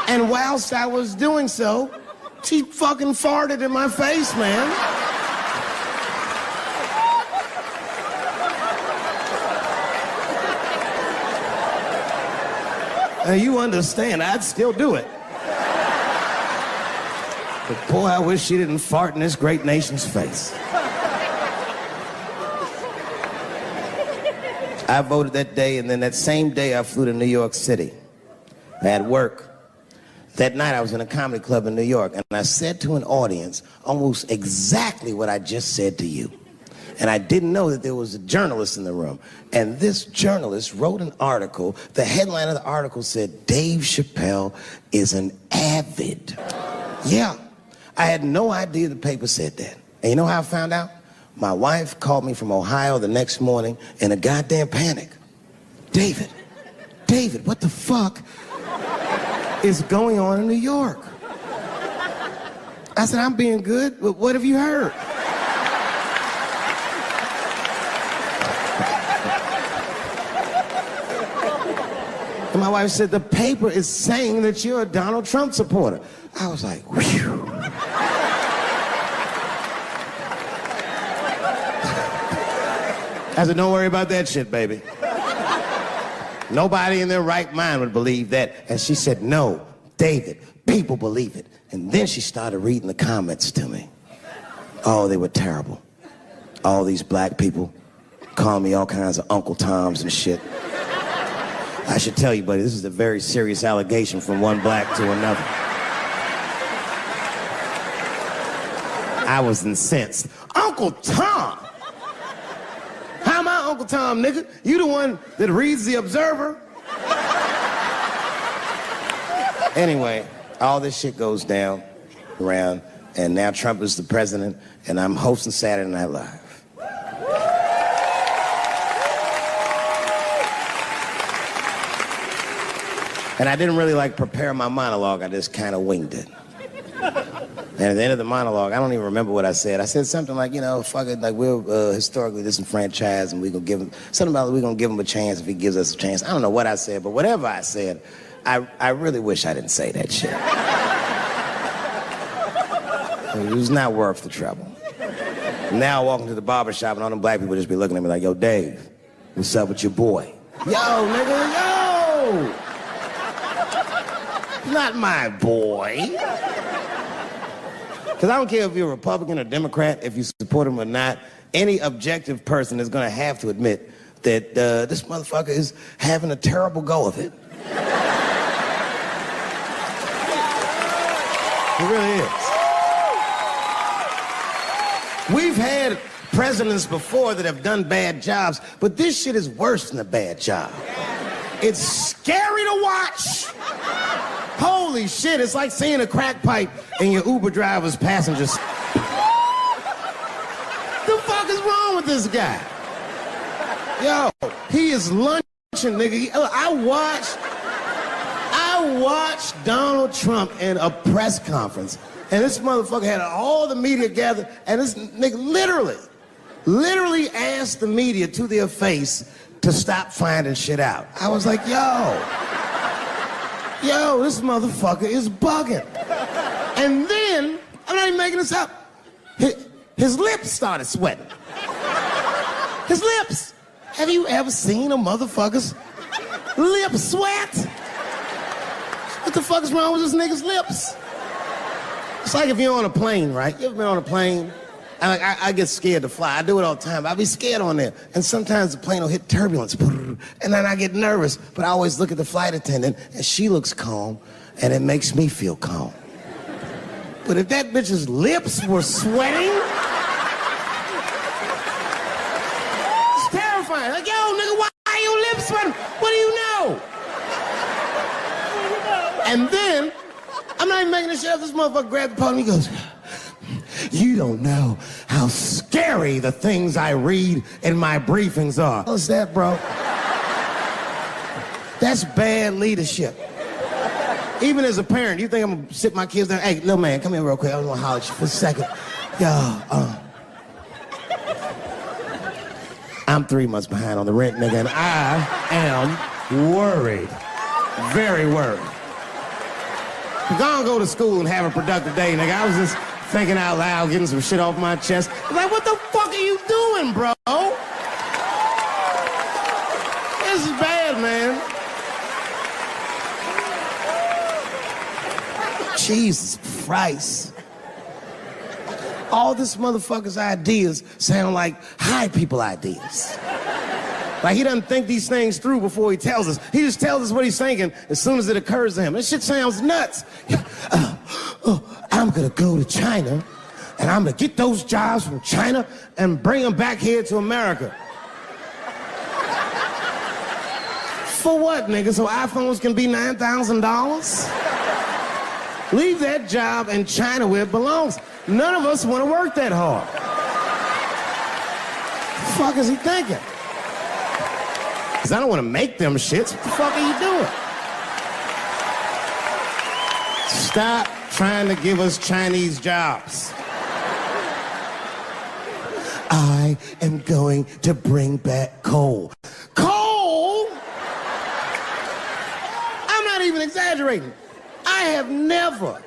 And whilst I was doing so, she fucking farted in my face, man. Now you understand, I'd still do it. But boy, I wish she didn't fart in this great nation's face. I voted that day, and then that same day I flew to New York City. I had work. That night I was in a comedy club in New York, and I said to an audience almost exactly what I just said to you. And I didn't know that there was a journalist in the room. And this journalist wrote an article. The headline of the article said, Dave Chappelle is an avid. Yeah. I had no idea the paper said that. And you know how I found out? My wife called me from Ohio the next morning in a goddamn panic. David, what the fuck is going on in New York? I said, I'm being good, but what have you heard? And my wife said, the paper is saying that you're a Donald Trump supporter. I was like, whew. I said, don't worry about that shit, baby. Nobody in their right mind would believe that. And she said, no, David, people believe it. And then she started reading the comments to me. Oh, they were terrible. All these black people calling me all kinds of Uncle Toms and shit. I should tell you, buddy, this is a very serious allegation from one black to another. I was incensed. Uncle Tom? How am I Uncle Tom, nigga? You the one that reads The Observer? Anyway, all this shit goes down around, and now Trump is the president, and I'm hosting Saturday Night Live. And I didn't really prepare my monologue. I just kind of winged it. And at the end of the monologue, I don't even remember what I said. I said something like, fuck it, we're historically disenfranchised, and we're gonna give him something about we're gonna give him a chance if he gives us a chance. I don't know what I said, but whatever I said, I really wish I didn't say that shit. It was not worth the trouble. Now I walk into the barber shop and all them black people just be looking at me like, yo, Dave, what's up with your boy? Yo, nigga, yo! Not my boy. Because I don't care if you're a Republican or Democrat, if you support him or not, any objective person is going to have to admit that this motherfucker is having a terrible go of it. It really is. We've had presidents before that have done bad jobs, but this shit is worse than a bad job. It's scary to watch. Holy shit, it's like seeing a crack pipe in your Uber driver's passengers. The fuck is wrong with this guy? Yo, he is lunching, nigga. I watched Donald Trump in a press conference, and this motherfucker had all the media gathered, and this nigga literally asked the media to their face to stop finding shit out. I was like, yo, this motherfucker is bugging. And then, I'm not even making this up, his lips started sweating. His lips. Have you ever seen a motherfucker's lip sweat? What the fuck is wrong with this nigga's lips? It's like if you're on a plane, right? You ever been on a plane? I get scared to fly. I do it all the time. I be scared on there. And sometimes the plane will hit turbulence. And then I get nervous. But I always look at the flight attendant, and she looks calm, and it makes me feel calm. But if that bitch's lips were sweating, it's terrifying. Like, yo, nigga, why are your lips sweating? What do you know? And then, I'm not even making this shit up. This motherfucker grabbed the podium, he goes, you don't know how scary the things I read in my briefings are. What's that, bro? That's bad leadership. Even as a parent, you think I'm gonna sit my kids down? Hey, little man, come here real quick. I want to holler at you for a second. Yo, I'm 3 months behind on the rent, nigga, and I am worried. Very worried. Go to school and have a productive day, nigga. I was just thinking out loud, getting some shit off my chest. Like, what the fuck are you doing, bro? This is bad, man. Jesus Christ. All this motherfucker's ideas sound like high people ideas. Like, he doesn't think these things through before he tells us. He just tells us what he's thinking as soon as it occurs to him. This shit sounds nuts. I'm gonna go to China, and I'm gonna get those jobs from China and bring them back here to America. For what, nigga? So iPhones can be $9,000? Leave that job in China where it belongs. None of us want to work that hard. The fuck is he thinking? Because I don't want to make them shits. What the fuck are you doing? Stop trying to give us Chinese jobs. I am going to bring back coal. Coal? even exaggerating. I have never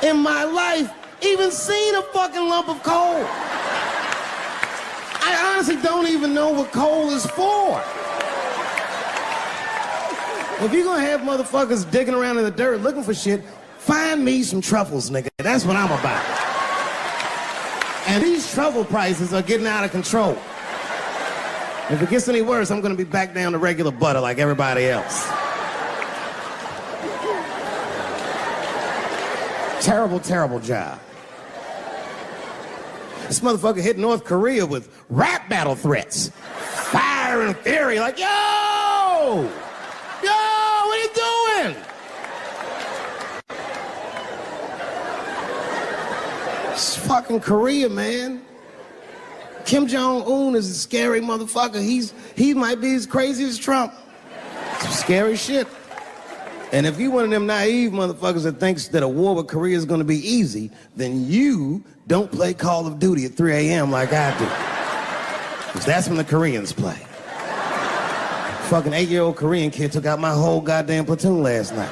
in my life even seen a fucking lump of coal. I honestly don't even know what coal is for. If you're gonna have motherfuckers digging around in the dirt looking for shit, find me some truffles, nigga. That's what I'm about. And these truffle prices are getting out of control. If it gets any worse, I'm gonna be back down to regular butter like everybody else. Terrible, terrible job. This motherfucker hit North Korea with rap battle threats. Fire and fury, like, yo! Yo, what are you doing? It's fucking Korea, man. Kim Jong-un is a scary motherfucker. He might be as crazy as Trump. Some scary shit. And if you one of them naive motherfuckers that thinks that a war with Korea is gonna be easy, then you don't play Call of Duty at 3 a.m. like I do. Because that's when the Koreans play. Fucking 8-year-old Korean kid took out my whole goddamn platoon last night.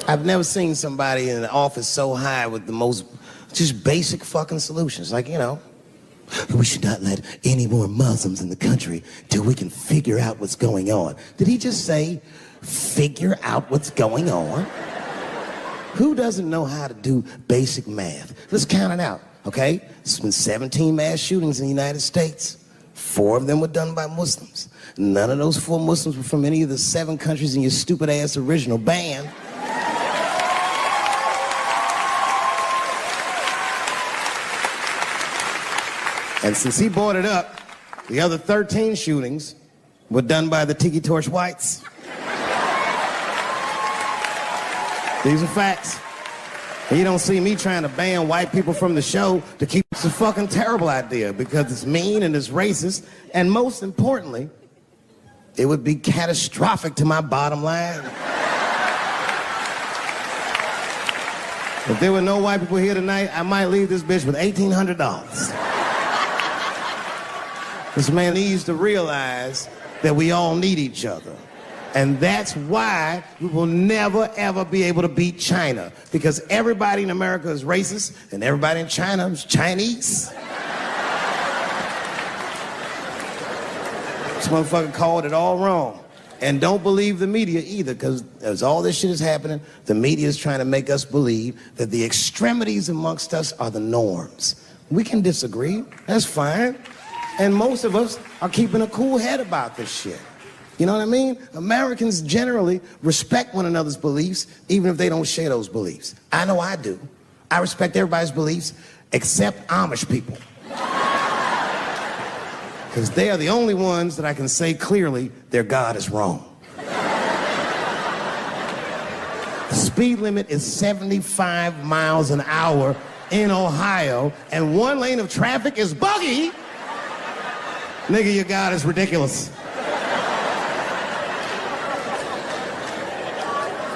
I've never seen somebody in an office so high with the most just basic fucking solutions. Like, you know, we should not let any more Muslims in the country till we can figure out what's going on. Did he just say, figure out what's going on? Who doesn't know how to do basic math? Let's count it out, okay? There's been 17 mass shootings in the United States. 4 of them were done by Muslims. None of those 4 Muslims were from any of the 7 countries in your stupid ass original band. And since he brought it up, the other 13 shootings were done by the Tiki Torch Whites. These are facts. And you don't see me trying to ban white people from the show to keep it's a fucking terrible idea because it's mean and it's racist. And most importantly, it would be catastrophic to my bottom line. If there were no white people here tonight, I might leave this bitch with $1,800. This man needs to realize that we all need each other. And that's why we will never, ever be able to beat China. Because everybody in America is racist, and everybody in China is Chinese. This motherfucker called it all wrong. And don't believe the media either, because as all this shit is happening, the media is trying to make us believe that the extremities amongst us are the norms. We can disagree, that's fine. And most of us are keeping a cool head about this shit. You know what I mean? Americans generally respect one another's beliefs, even if they don't share those beliefs. I know I do. I respect everybody's beliefs, except Amish people. Because they are the only ones that I can say clearly their God is wrong. The speed limit is 75 miles an hour in Ohio, and 1 lane of traffic is buggy. Nigga, your God is ridiculous.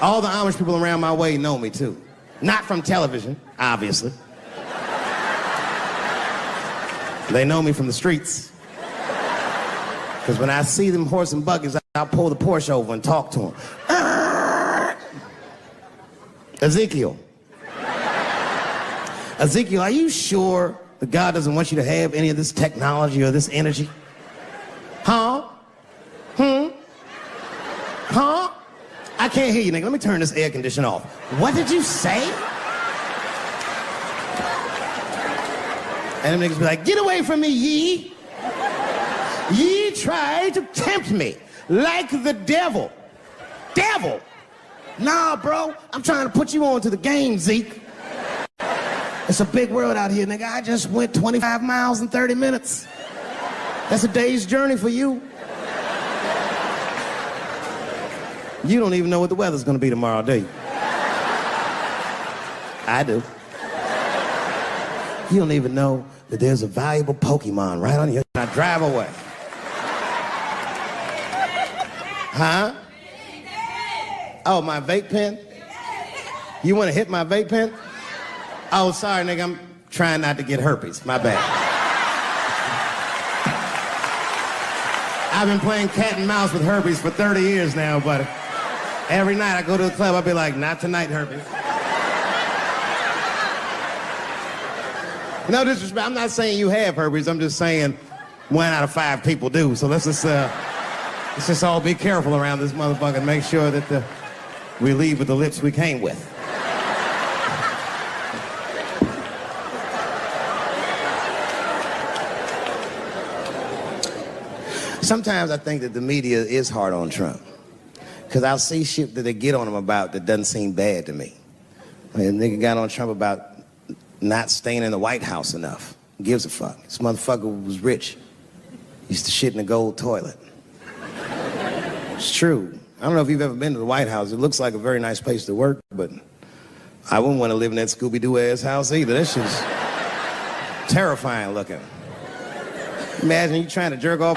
All the Amish people around my way know me, too. Not from television, obviously. They know me from the streets. Because when I see them horse and buggies, I'll pull the Porsche over and talk to them. Ezekiel. Ezekiel, are you sure that God doesn't want you to have any of this technology or this energy? Huh? Huh? I can't hear you, nigga. Let me turn this air conditioner off. What did you say? And them niggas be like, get away from me, ye. Ye tried to tempt me like the devil. Devil? Nah, bro. I'm trying to put you on to the game, Zeke. It's a big world out here, nigga. I just went 25 miles in 30 minutes. That's a day's journey for you. You don't even know what the weather's gonna be tomorrow, do you? I do. You don't even know that there's a valuable Pokemon right on your... I drive away. Huh? Oh, my vape pen? You wanna hit my vape pen? Oh, sorry, nigga, I'm trying not to get herpes. My bad. I've been playing cat and mouse with herpes for 30 years now, but every night I go to the club, I'll be like, not tonight, herpes. No disrespect, I'm not saying you have herpes, I'm just saying 1 out of 5 people do. So let's just all be careful around this motherfucker and make sure that we leave with the lips we came with. Sometimes I think that the media is hard on Trump. Because I'll see shit that they get on him about that doesn't seem bad to me. I mean, a nigga got on Trump about not staying in the White House enough. Who gives a fuck? This motherfucker was rich. He used to shit in a gold toilet. It's true. I don't know if you've ever been to the White House. It looks like a very nice place to work, but I wouldn't want to live in that Scooby-Doo ass house either. That shit's terrifying looking. Imagine you trying to jerk off.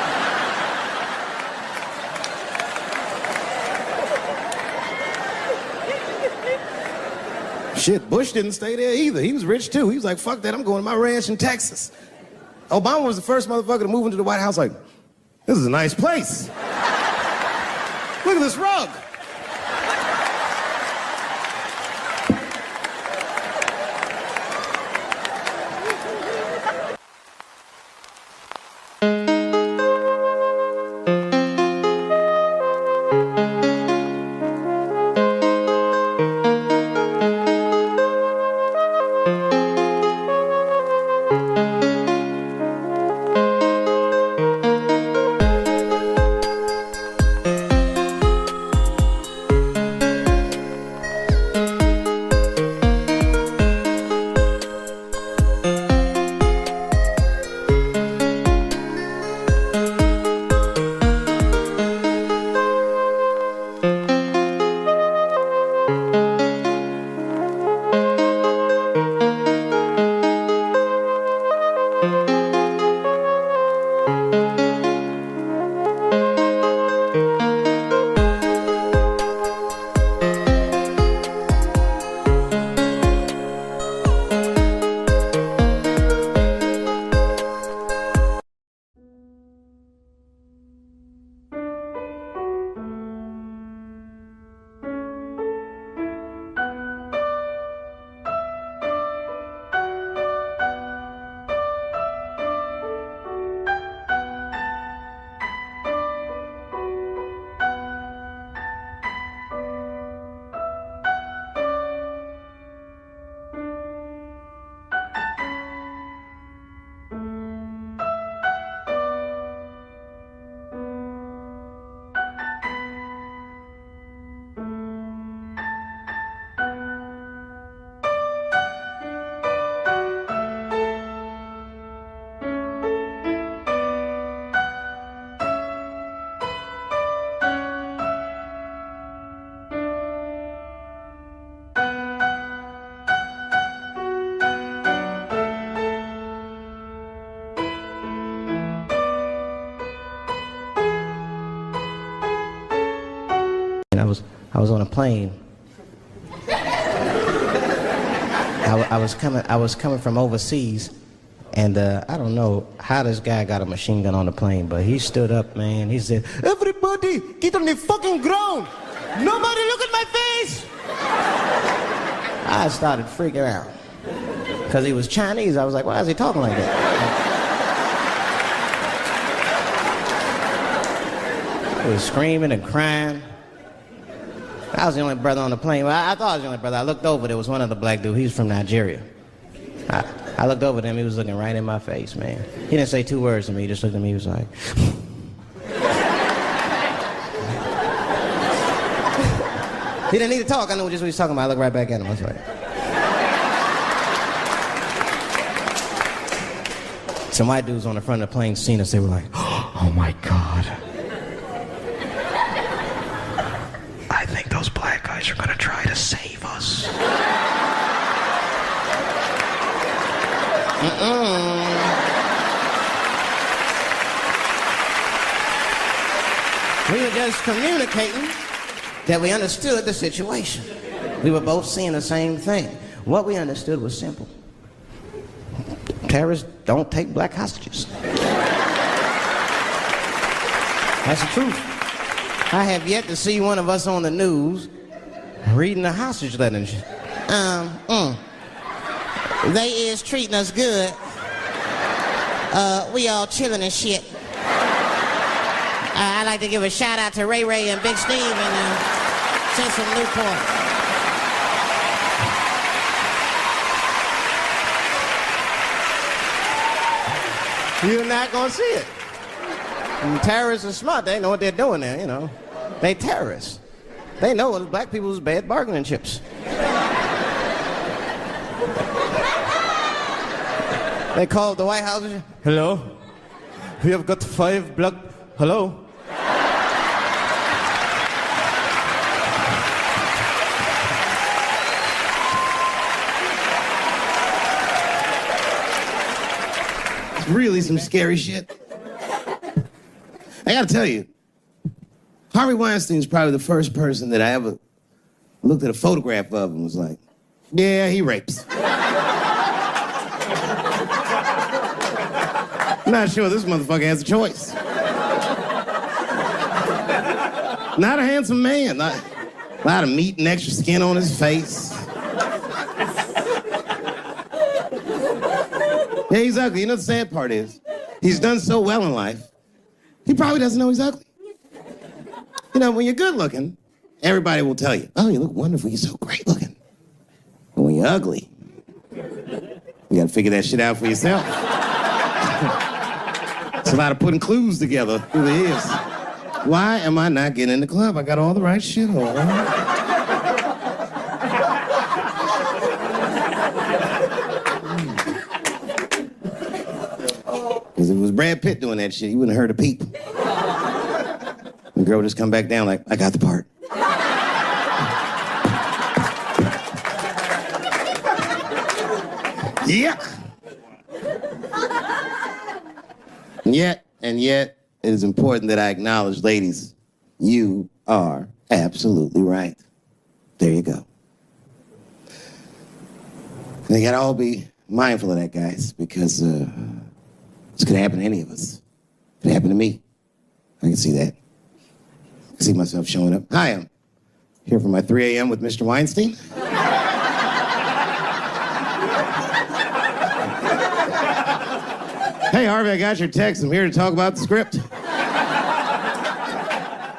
Shit, Bush didn't stay there either. He was rich too. He was like, fuck that, I'm going to my ranch in Texas. Obama was the first motherfucker to move into the White House like, this is a nice place. Look at this rug. I was on a plane. I was coming from overseas, and I don't know how this guy got a machine gun on the plane, but he stood up, man. He said, "Everybody, get on the fucking ground! Nobody look at my face!" I started freaking out because he was Chinese. I was like, "Why is he talking like that?" He was screaming and crying. I was the only brother on the plane. Well, I thought I was the only brother. I looked over, there was one other black dude. He was from Nigeria. I looked over at him, he was looking right in my face, man. He didn't say 2 words to me, he just looked at me, he was like... He didn't need to talk, I knew just what he was talking about. I looked right back at him, I was like... Some white dudes on the front of the plane seen us, they were like, "Oh my God. I think those black guys are gonna try to save us." We were just communicating that we understood the situation. We were both seeing the same thing. What we understood was simple. Terrorists don't take black hostages. That's the truth. I have yet to see one of us on the news reading a hostage letter and shit. They is treating us good. We all chilling and shit. I'd like to give a shout out to Ray Ray and Big Steve and Central Newport. You're not gonna see it. And terrorists are smart. They know what they're doing there, you know. They terrorists. They know black people's bad bargaining chips. They called the White House. Hello? We have got 5 black... Hello? It's really some scary shit. I gotta tell you, Harvey Weinstein's probably the first person that I ever looked at a photograph of and was like, yeah, he rapes. I'm not sure this motherfucker has a choice. Not a handsome man. Not a lot of meat and extra skin on his face. Yeah, he's ugly. You know the sad part is, he's done so well in life, he probably doesn't know he's ugly. You know, when you're good looking, everybody will tell you, oh, you look wonderful, you're so great looking. But when you're ugly, you gotta figure that shit out for yourself. It's a lot of putting clues together through the years. Why am I not getting in the club? I got all the right shit on. Because if it was Brad Pitt doing that shit, you wouldn't have heard a peep. The girl just come back down like, I got the part. Yuck. And yet, it is important that I acknowledge, ladies, you are absolutely right. There you go. And they gotta all be mindful of that, guys, because this could happen to any of us. It could happen to me. I can see that. I can see myself showing up. Hi, I'm here for my 3 a.m. with Mr. Weinstein. Hey, Harvey, I got your text. I'm here to talk about the script.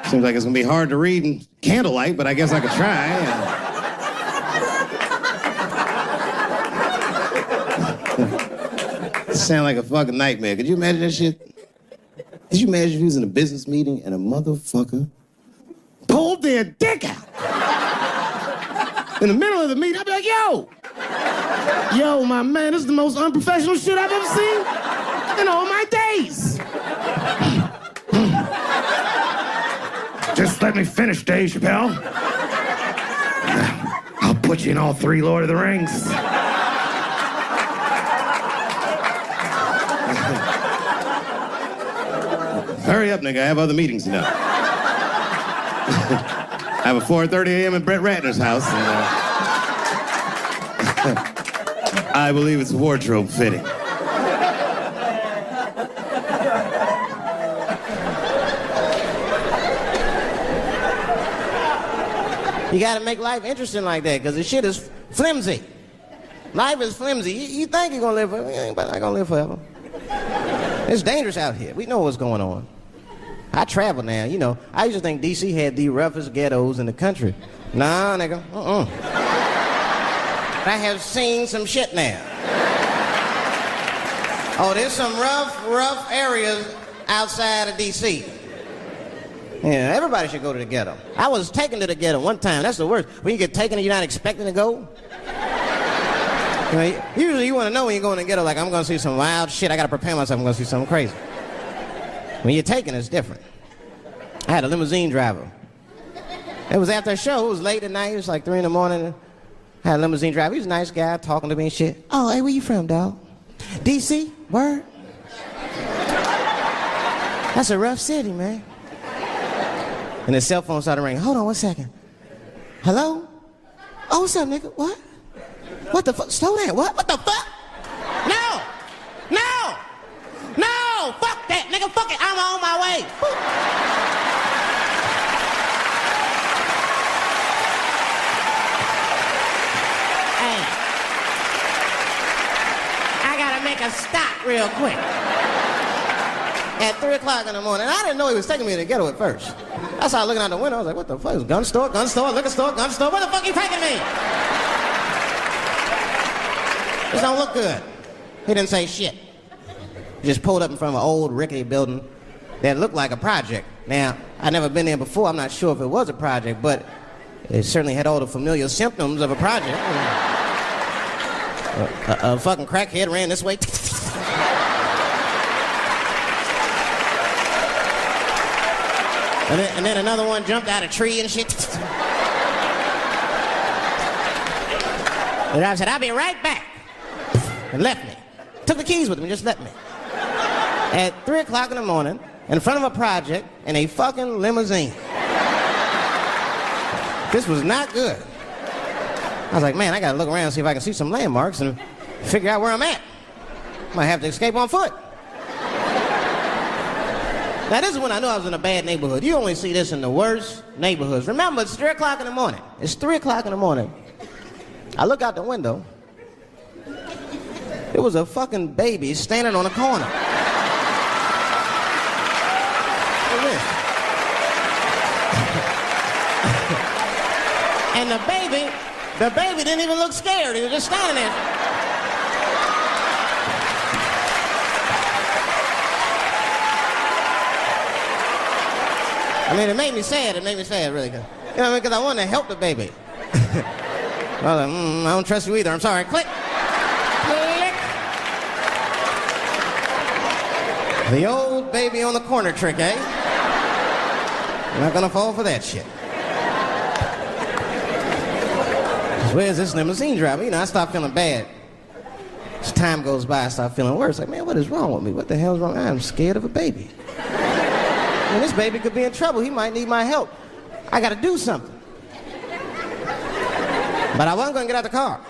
Seems like it's gonna be hard to read in candlelight, but I guess I could try. Sound like a fucking nightmare. Could you imagine that shit? Could you imagine if you was in a business meeting and a motherfucker pulled their dick out? In the middle of the meeting, I'd be like, yo, my man, this is the most unprofessional shit I've ever seen in all my days. Just let me finish, Dave Chappelle. I'll put you in all 3 Lord of the Rings. Hurry up, nigga. I have other meetings tonight. I have a 4:30 a.m. at Brett Ratner's house. And, I believe it's wardrobe fitting. You gotta make life interesting like that, because the shit is flimsy. Life is flimsy. You think you're gonna live forever, you ain't not gonna live forever. It's dangerous out here. We know what's going on. I travel now, you know. I used to think D.C. had the roughest ghettos in the country. Nah, nigga, I have seen some shit now. Oh, there's some rough areas outside of D.C. Yeah, everybody should go to the ghetto. I was taken to the ghetto one time. That's the worst. When you get taken and you're not expecting to go. You know, usually you want to know when you're going to the ghetto, like, I'm going to see some wild shit. I got to prepare myself. I'm going to see something crazy. When you're taken, it's different. I had a limousine driver. It was after a show. It was late at night. It was like 3 in the morning. I had a limousine driver. He was a nice guy, talking to me and shit. Oh, hey, where you from, dog? D.C.? Word? That's a rough city, man. And his cell phone started ringing. Hold on 1 second. Hello? Oh, what's up, nigga? What? What the fuck? Slow down. What? What the fuck? No! No! No! Fuck that, nigga. Fuck it. I'm on my way. real quick. At 3 o'clock in the morning. I didn't know he was taking me to the ghetto at first. I started looking out the window. I was like, what the fuck? Gun store, liquor store, gun store. Where the fuck you taking me? This don't look good. He didn't say shit. He just pulled up in front of an old rickety building that looked like a project. Now, I'd never been there before. I'm not sure if it was a project, but it certainly had all the familiar symptoms of a project. A fucking crackhead ran this way. And then another one jumped out of a tree and shit. The driver said, I'll be right back. And left me. Took the keys with him and just left me. At 3 o'clock in the morning, in front of a project, in a fucking limousine. This was not good. I was like, man, I gotta look around and see if I can see some landmarks and figure out where I'm at. Might have to escape on foot. Now, this is when I knew I was in a bad neighborhood. You only see this in the worst neighborhoods. Remember, it's 3 o'clock in the morning. It's 3 o'clock in the morning. I look out the window. There was a fucking baby standing on a corner. Look at this. And the baby didn't even look scared. He was just standing there. I mean, it made me sad. It made me sad, really. You know what I mean? Because I wanted to help the baby. I was like, I don't trust you either. I'm sorry. Click. Click. The old baby on the corner trick, eh? You're not gonna fall for that shit. Where's this limousine driver? You know, I start feeling bad. As time goes by, I start feeling worse. Like, man, what is wrong with me? What the hell's wrong? I'm scared of a baby. Man, this baby could be in trouble. He might need my help. I gotta do something. But I wasn't gonna get out the car.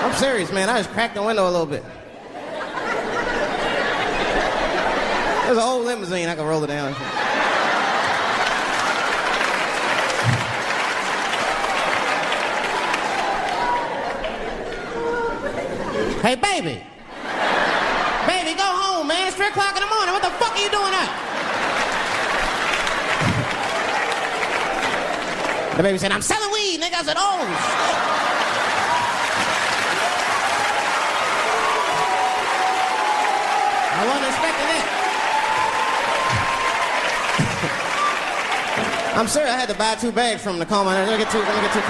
I'm serious, man. I just cracked the window a little bit. There's an old limousine. I can roll it down. Hey, baby. Baby, go home, man. It's 3 o'clock in the morning. What the fuck are you doing up? The baby said, I'm selling weed, nigga. I said, oh, shit. I wasn't expecting that. I'm sorry I had to buy 2 bags from the coma. Let me get two comas.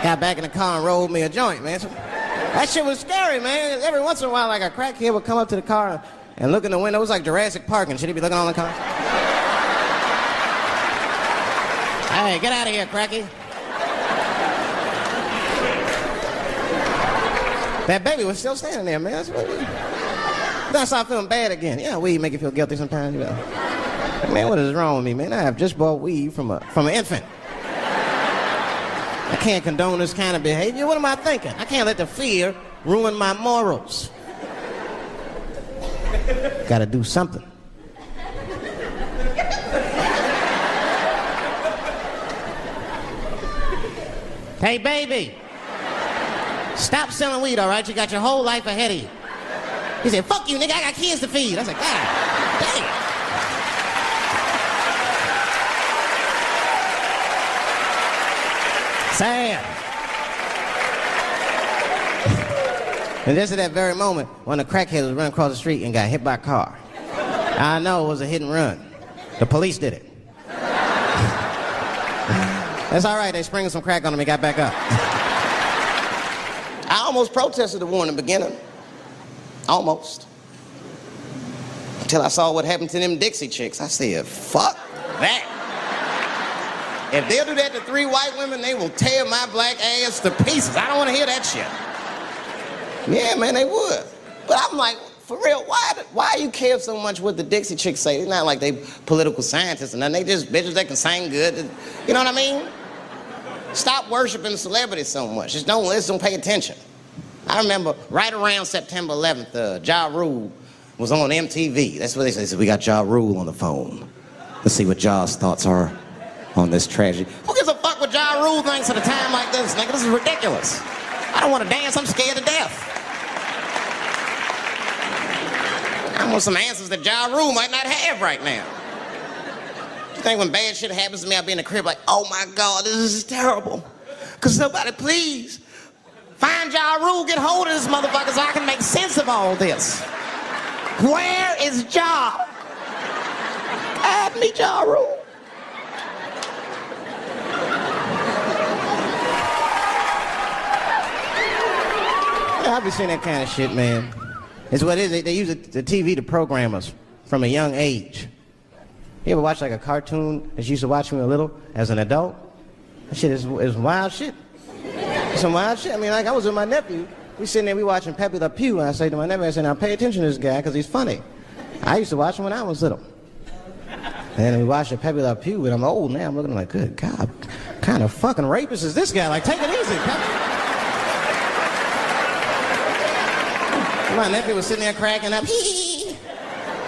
Got back in the car and rolled me a joint, man. So, that shit was scary, man. Every once in a while, like a crackhead would come up to the car and look in the window. It was like Jurassic Park and shit. He'd be looking on the car. Hey, get out of here, cracky. That baby was still standing there, man. That's what it is. Then I started feeling bad again. Yeah, weed make you feel guilty sometimes, you know. Man, what is wrong with me, man? I have just bought weed from an infant. I can't condone this kind of behavior. What am I thinking? I can't let the fear ruin my morals. Gotta do something. Hey, baby. Stop selling weed, all right? You got your whole life ahead of you. He said, fuck you, nigga. I got kids to feed. I said, God damn. Sad. And just at that very moment, one of the crackheads was running across the street and got hit by a car. I know it was a hit and run. The police did it. That's all right. They sprinkled some crack on him and got back up. I almost protested the war in the beginning. Almost. Until I saw what happened to them Dixie chicks. I said, fuck that. If they'll do that to 3 white women, they will tear my black ass to pieces. I don't want to hear that shit. Yeah, man, they would. But I'm like, for real, why you care so much what the Dixie chicks say? It's not like they political scientists and nothing. They just bitches that can sing good. You know what I mean? Stop worshiping celebrities so much. Just don't listen, don't pay attention. I remember right around September 11th, Ja Rule was on MTV. That's what they said. We got Ja Rule on the phone. Let's see what Ja's thoughts are on this tragedy. Who gives a fuck what Ja Rule thinks at a time like this, nigga? This is ridiculous. I don't want to dance. I'm scared to death. I want some answers that Ja Rule might not have right now. You think when bad shit happens to me, I'll be in the crib like, oh my God, this is terrible. Could somebody please find Ja Rule, get hold of this motherfucker so I can make sense of all this. Where is Ja? Guide me, Ja Rule. Yeah, I've been seeing that kind of shit, man. It's what it is. They use the TV to program us from a young age. You ever watch like a cartoon that you used to watch when you were little as an adult? That shit is wild shit. It's some wild shit. I mean, like I was with my nephew. We sitting there, we watching Pepe Le Pew, and I say to my nephew, I say, now pay attention to this guy because he's funny. I used to watch him when I was little. And then we watched Pepe Le Pew, and I'm old now. I'm looking like, good God, what kind of fucking rapist is this guy? Like, take it easy, Pepe. My nephew was sitting there cracking up. Hee.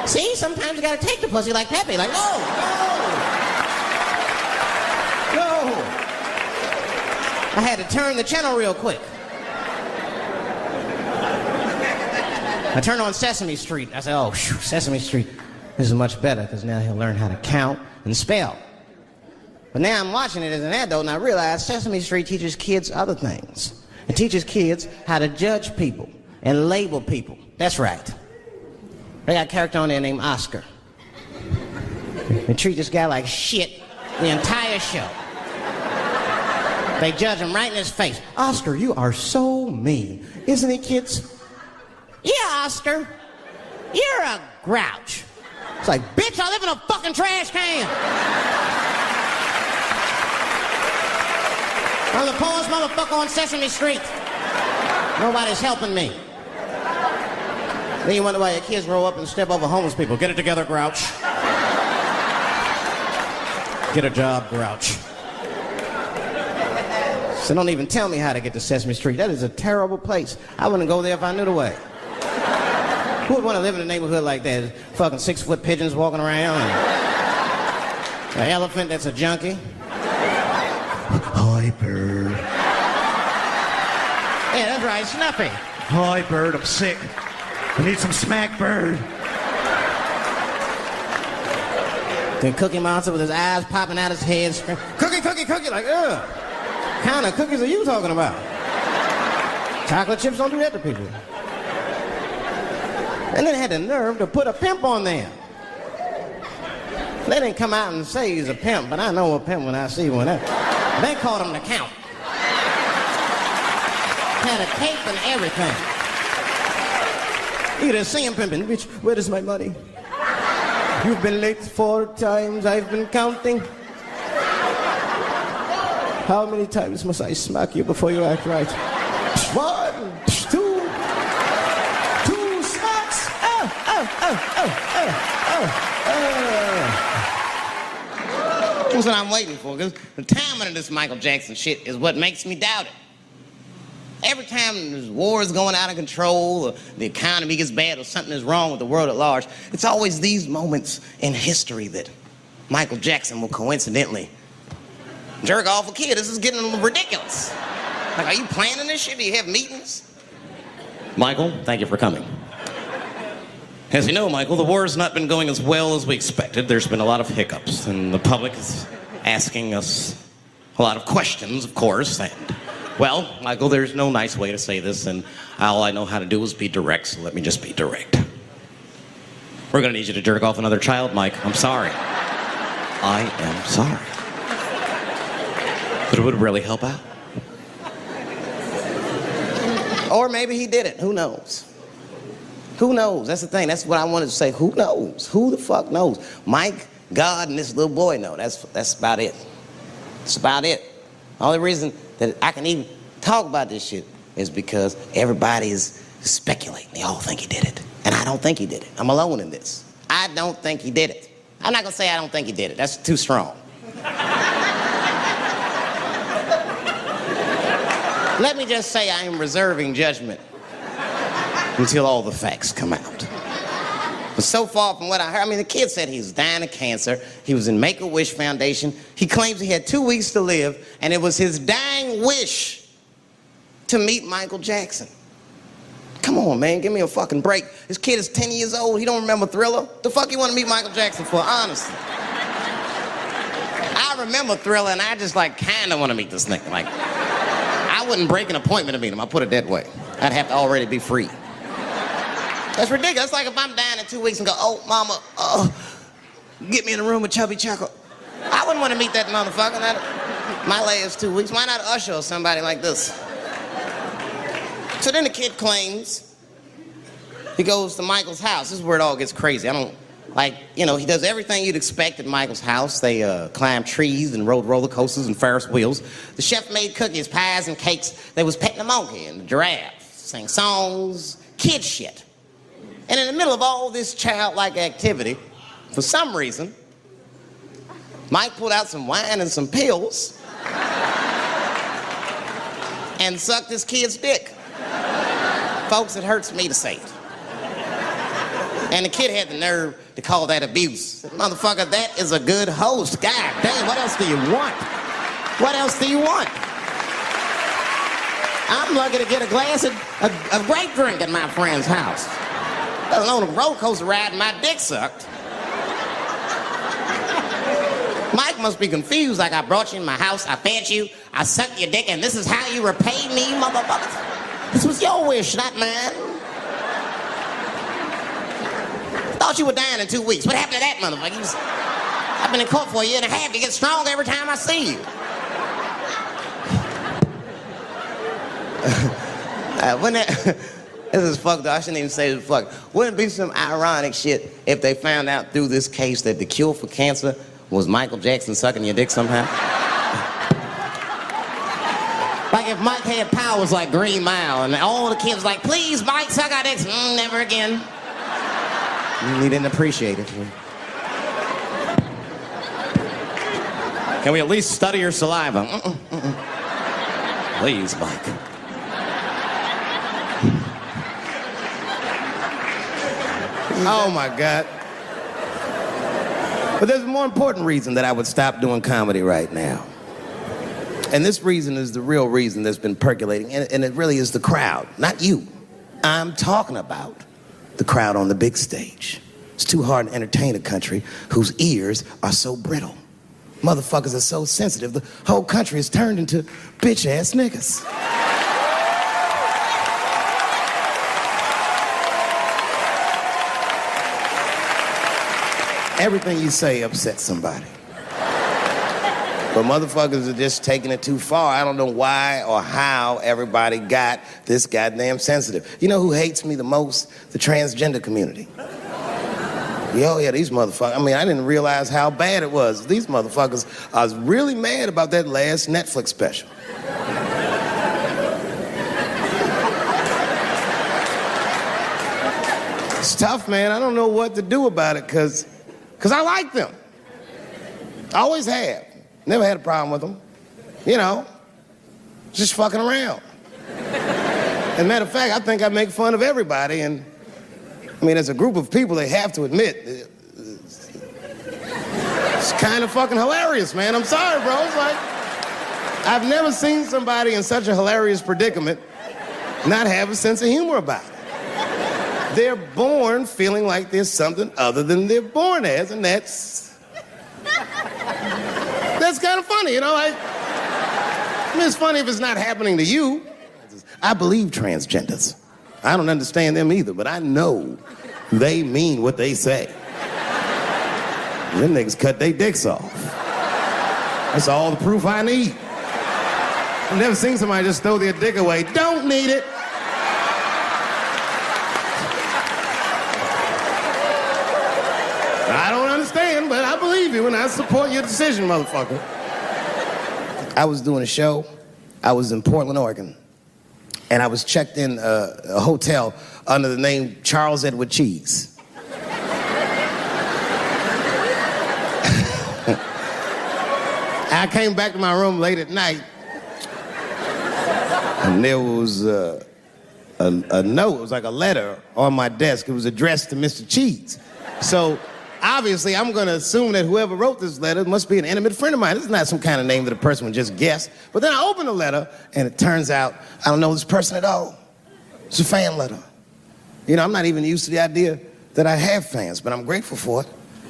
See, sometimes you gotta take the pussy like Pepe. Like, no. I had to turn the channel real quick. I turned on Sesame Street. I said, oh, Sesame Street. This is much better because now he'll learn how to count and spell. But now I'm watching it as an adult and I realize Sesame Street teaches kids other things. It teaches kids how to judge people and label people. That's right. They got a character on there named Oscar. They treat this guy like shit the entire show. They judge him right in his face. Oscar, you are so mean. Isn't he, kids? Yeah, Oscar. You're a grouch. It's like, bitch, I live in a fucking trash can. I'm the poorest motherfucker on Sesame Street. Nobody's helping me. Then you wonder why your kids grow up and step over homeless people. Get it together, grouch. Get a job, grouch. So don't even tell me how to get to Sesame Street. That is a terrible place. I wouldn't go there if I knew the way. Who would want to live in a neighborhood like that? Fucking 6-foot pigeons walking around and an elephant that's a junkie. Hi, bird. Yeah, that's right, Snuffy. Hi, bird, I'm sick. I need some smack, bird. Then Cookie Monster with his eyes popping out his head, screaming, cookie, cookie, cookie, like, ugh. What kind of cookies are you talking about? Chocolate chips don't do that to people. And then had the nerve to put a pimp on there. They didn't come out and say he's a pimp, but I know a pimp when I see one. They called him the Count. Had a cape and everything. You just see him pimping. Bitch, where is my money? You've been late 4 times, I've been counting. How many times must I smack you before you act right? 1, 2 smacks. That's what I'm waiting for, because the timing of this Michael Jackson shit is what makes me doubt it. Every time there's wars going out of control, or the economy gets bad, or something is wrong with the world at large, it's always these moments in history that Michael Jackson will coincidentally jerk off a kid. This is getting a little ridiculous. Like, are you planning this shit? Do you have meetings? Michael, thank you for coming. As you know, Michael, the war has not been going as well as we expected. There's been a lot of hiccups, and the public is asking us a lot of questions, of course, and, well, Michael, there's no nice way to say this, and all I know how to do is be direct, so let me just be direct. We're gonna need you to jerk off another child, Mike. I'm sorry. I am sorry. But it would really help out. Or maybe he did it. Who knows? Who knows? That's the thing. That's what I wanted to say. Who knows? Who the fuck knows? Mike, God, and this little boy know. That's about it. That's about it. The only reason that I can even talk about this shit is because everybody is speculating. They all think he did it. And I don't think he did it. I'm alone in this. I don't think he did it. I'm not gonna say I don't think he did it. That's too strong. Let me just say I am reserving judgment until all the facts come out. But so far from what I heard, I mean, the kid said he was dying of cancer. He was in Make-A-Wish Foundation. He claims he had 2 weeks to live, and it was his dying wish to meet Michael Jackson. Come on, man, give me a fucking break. This kid is 10 years old, he don't remember Thriller. The fuck you want to meet Michael Jackson for, honestly? I remember Thriller, and I just like kind of want to meet this nigga. Like, I wouldn't break an appointment to meet him, I'll put it that way. I'd have to already be free. That's ridiculous. It's like if I'm down in 2 weeks and go, oh, mama, get me in a room with Chubby Chuckle. I wouldn't want to meet that motherfucker. My last 2 weeks. Why not Usher or somebody like this? So then the kid claims he goes to Michael's house. This is where it all gets crazy. He does everything you'd expect at Michael's house. They climb trees and rode roller coasters and Ferris wheels. The chef made cookies, pies, and cakes. They was petting a monkey and the giraffe, sang songs, kid shit. And in the middle of all this childlike activity, for some reason, Mike pulled out some wine and some pills and sucked his kid's dick. Folks, it hurts me to say it. And the kid had the nerve to call that abuse. Motherfucker, that is a good host. God damn, what else do you want? What else do you want? I'm lucky to get a glass of grape drink at my friend's house. Let alone a roller coaster ride and my dick sucked. Mike must be confused, like I brought you in my house, I fed you, I sucked your dick, and this is how you repay me, motherfuckers? This was your wish, not mine. Thought you were dying in 2 weeks. What happened to that motherfucker? I've been in court for a year and a half. You get stronger every time I see you. This is fucked up. I shouldn't even say this fuck. Wouldn't it be some ironic shit if they found out through this case that the cure for cancer was Michael Jackson sucking your dick somehow? Like if Mike had powers like Green Mile and all the kids like, please, Mike, suck our dicks. Never again. He didn't appreciate it. Can we at least study your saliva? Please, Mike. Oh my God. But there's a more important reason that I would stop doing comedy right now. And this reason is the real reason that's been percolating, and it really is the crowd, not you. I'm talking about the crowd on the big stage. It's too hard to entertain a country whose ears are so brittle. Motherfuckers are so sensitive, the whole country is turned into bitch-ass niggas. Everything you say upsets somebody. But motherfuckers are just taking it too far. I don't know why or how everybody got this goddamn sensitive. You know who hates me the most? The transgender community. Oh yeah, these motherfuckers. I mean, I didn't realize how bad it was. These motherfuckers, I was really mad about that last Netflix special. It's tough, man. I don't know what to do about it, because I like them. I always have. Never had a problem with them. You know, just fucking around. As a matter of fact, I think I make fun of everybody, and I mean, as a group of people, they have to admit, it's kind of fucking hilarious, man. I'm sorry, bro. It's like, I've never seen somebody in such a hilarious predicament not have a sense of humor about it. They're born feeling like there's something other than they're born as, and that's kind of funny, you know? I mean, it's funny if it's not happening to you. I believe transgenders. I don't understand them either, but I know they mean what they say. Them niggas cut their dicks off. That's all the proof I need. I've never seen somebody just throw their dick away. Don't need it. I don't understand, but I believe you and I support your decision, motherfucker. I was doing a show. I was in Portland, Oregon. And I was checked in a hotel under the name Charles Edward Cheese. I came back to my room late at night, and there was a note. It was like a letter on my desk. It was addressed to Mr. Cheese. So obviously, I'm going to assume that whoever wrote this letter must be an intimate friend of mine. This is not some kind of name that a person would just guess. But then I open the letter, and it turns out I don't know this person at all. It's a fan letter. You know, I'm not even used to the idea that I have fans, but I'm grateful for it.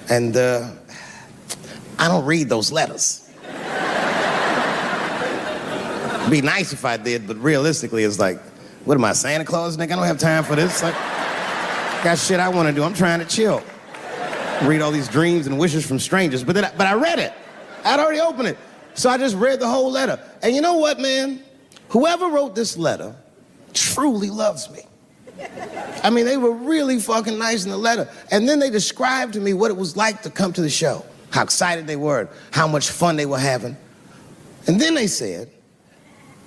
And I don't read those letters. It'd be nice if I did, but realistically, it's like, what am I, Santa Claus, nigga? I don't have time for this. Like, got shit I want to do. I'm trying to chill. Read all these dreams and wishes from strangers. But I read it. I'd already opened it. So I just read the whole letter. And you know what, man? Whoever wrote this letter truly loves me. I mean, they were really fucking nice in the letter. And then they described to me what it was like to come to the show, how excited they were, how much fun they were having. And then they said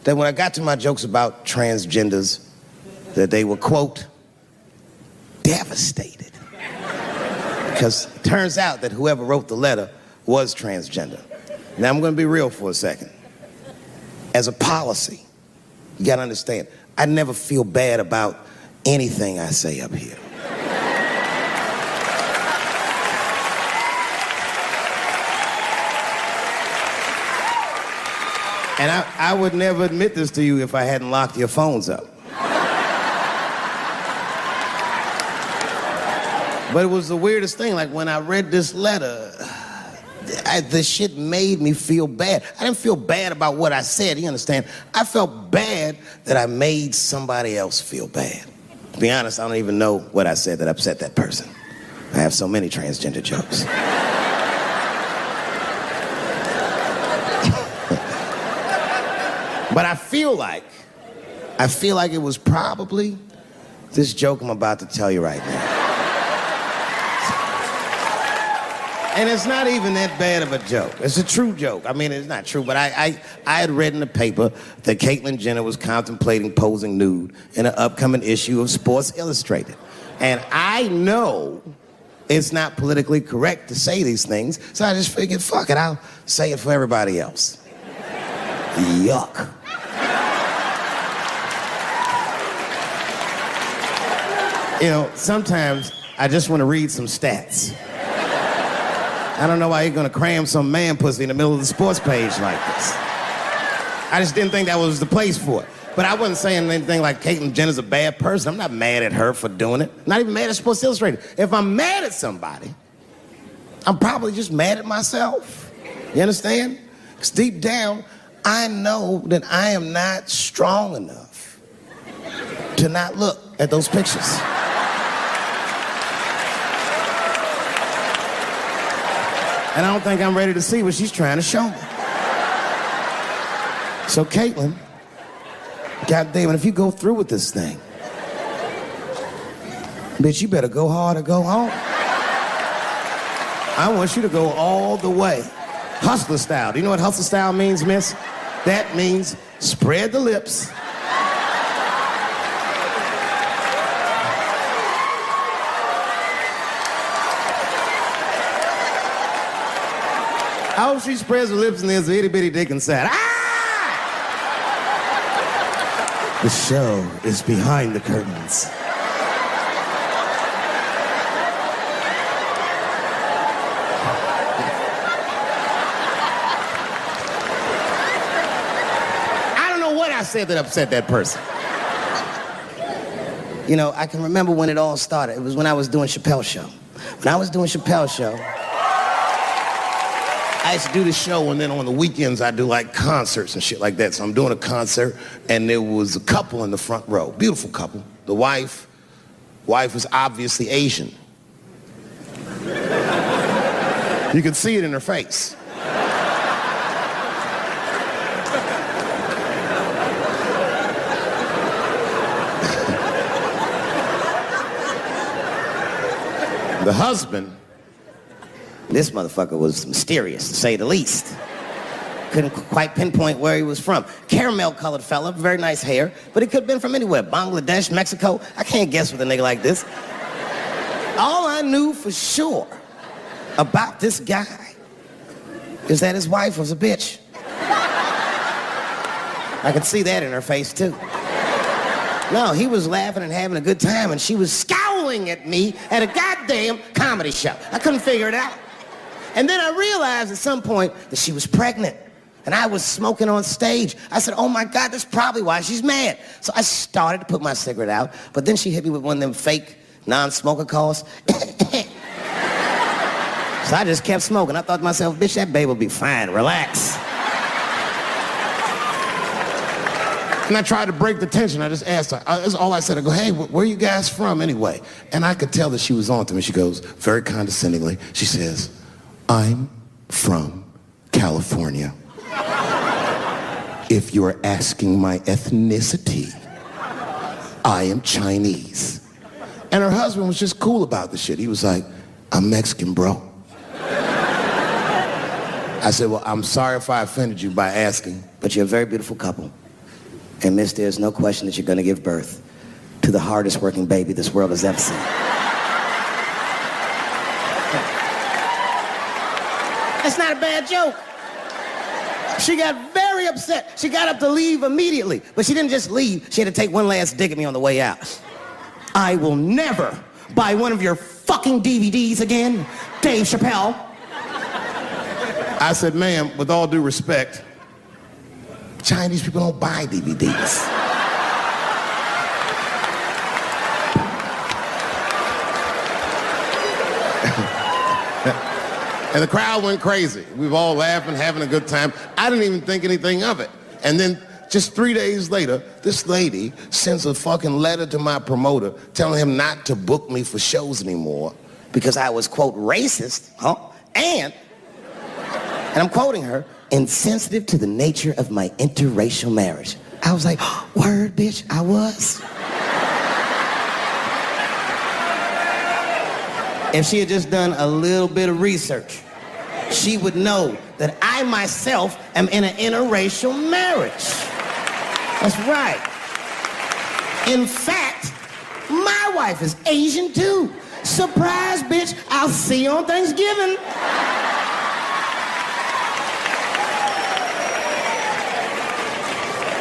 that when I got to my jokes about transgenders, that they were, quote, devastated. Because it turns out that whoever wrote the letter was transgender. Now, I'm going to be real for a second. As a policy, you got to understand, I never feel bad about anything I say up here. And I would never admit this to you if I hadn't locked your phones up. But it was the weirdest thing. Like, when I read this letter, this shit made me feel bad. I didn't feel bad about what I said, you understand? I felt bad that I made somebody else feel bad. To be honest, I don't even know what I said that upset that person. I have so many transgender jokes. But I feel like it was probably this joke I'm about to tell you right now. And it's not even that bad of a joke. It's a true joke. I mean, it's not true, but I had read in the paper that Caitlyn Jenner was contemplating posing nude in an upcoming issue of Sports Illustrated. And I know it's not politically correct to say these things, so I just figured, fuck it, I'll say it for everybody else. Yuck. You know, sometimes I just want to read some stats. I don't know why you're gonna cram some man pussy in the middle of the sports page like this. I just didn't think that was the place for it. But I wasn't saying anything like Caitlyn Jenner's a bad person. I'm not mad at her for doing it. Not even mad at Sports Illustrated. If I'm mad at somebody, I'm probably just mad at myself. You understand? Because deep down, I know that I am not strong enough to not look at those pictures. And I don't think I'm ready to see what she's trying to show me. So, Caitlyn, goddamn it, if you go through with this thing, bitch, you better go hard or go home. I want you to go all the way. Hustler style. Do you know what hustler style means, miss? That means spread the lips. I hope she spreads her lips and there's an itty bitty dick inside. Ah! The show is behind the curtains. I don't know what I said that upset that person. You know, I can remember when it all started. It was when I was doing Chappelle Show. When I was doing Chappelle Show, I used to do the show, and then on the weekends, I do like concerts and shit like that. So I'm doing a concert, and there was a couple in the front row. Beautiful couple. The wife was obviously Asian. You could see it in her face. The husband, this motherfucker was mysterious, to say the least. Couldn't quite pinpoint where he was from. Caramel-colored fella, very nice hair, but he could have been from anywhere. Bangladesh, Mexico. I can't guess with a nigga like this. All I knew for sure about this guy is that his wife was a bitch. I could see that in her face, too. No, he was laughing and having a good time, and she was scowling yelling at me at a goddamn comedy show. I couldn't figure it out. And then I realized at some point that she was pregnant. And I was smoking on stage. I said, oh my God, that's probably why she's mad. So I started to put my cigarette out, but then she hit me with one of them fake non-smoker calls. So I just kept smoking. I thought to myself, bitch, that baby will be fine, relax. And I tried to break the tension. I just asked her. That's all I said. I go, hey, where are you guys from anyway? And I could tell that she was on to me. She goes, very condescendingly, she says, I'm from California. If you're asking my ethnicity, I am Chinese. And her husband was just cool about the shit. He was like, I'm Mexican, bro. I said, well, I'm sorry if I offended you by asking. But you're a very beautiful couple. And miss, there's no question that you're gonna give birth to the hardest working baby this world has ever seen. That's not a bad joke. She got very upset. She got up to leave immediately, but she didn't just leave. She had to take one last dig at me on the way out. I will never buy one of your fucking DVDs again, Dave Chappelle. I said, ma'am, with all due respect, Chinese people don't buy DVDs. And the crowd went crazy. We were all laughing, having a good time. I didn't even think anything of it. And then just 3 days later, this lady sends a fucking letter to my promoter telling him not to book me for shows anymore Because I was, quote, racist, and I'm quoting her, insensitive to the nature of my interracial marriage. I was like, word, bitch, I was. If she had just done a little bit of research, she would know that I myself am in an interracial marriage. That's right. In fact, my wife is Asian too. Surprise, bitch, I'll see you on Thanksgiving.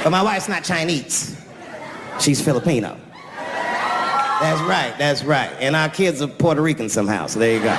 But my wife's not Chinese. She's Filipino. That's right, that's right. And our kids are Puerto Rican somehow, so there you go.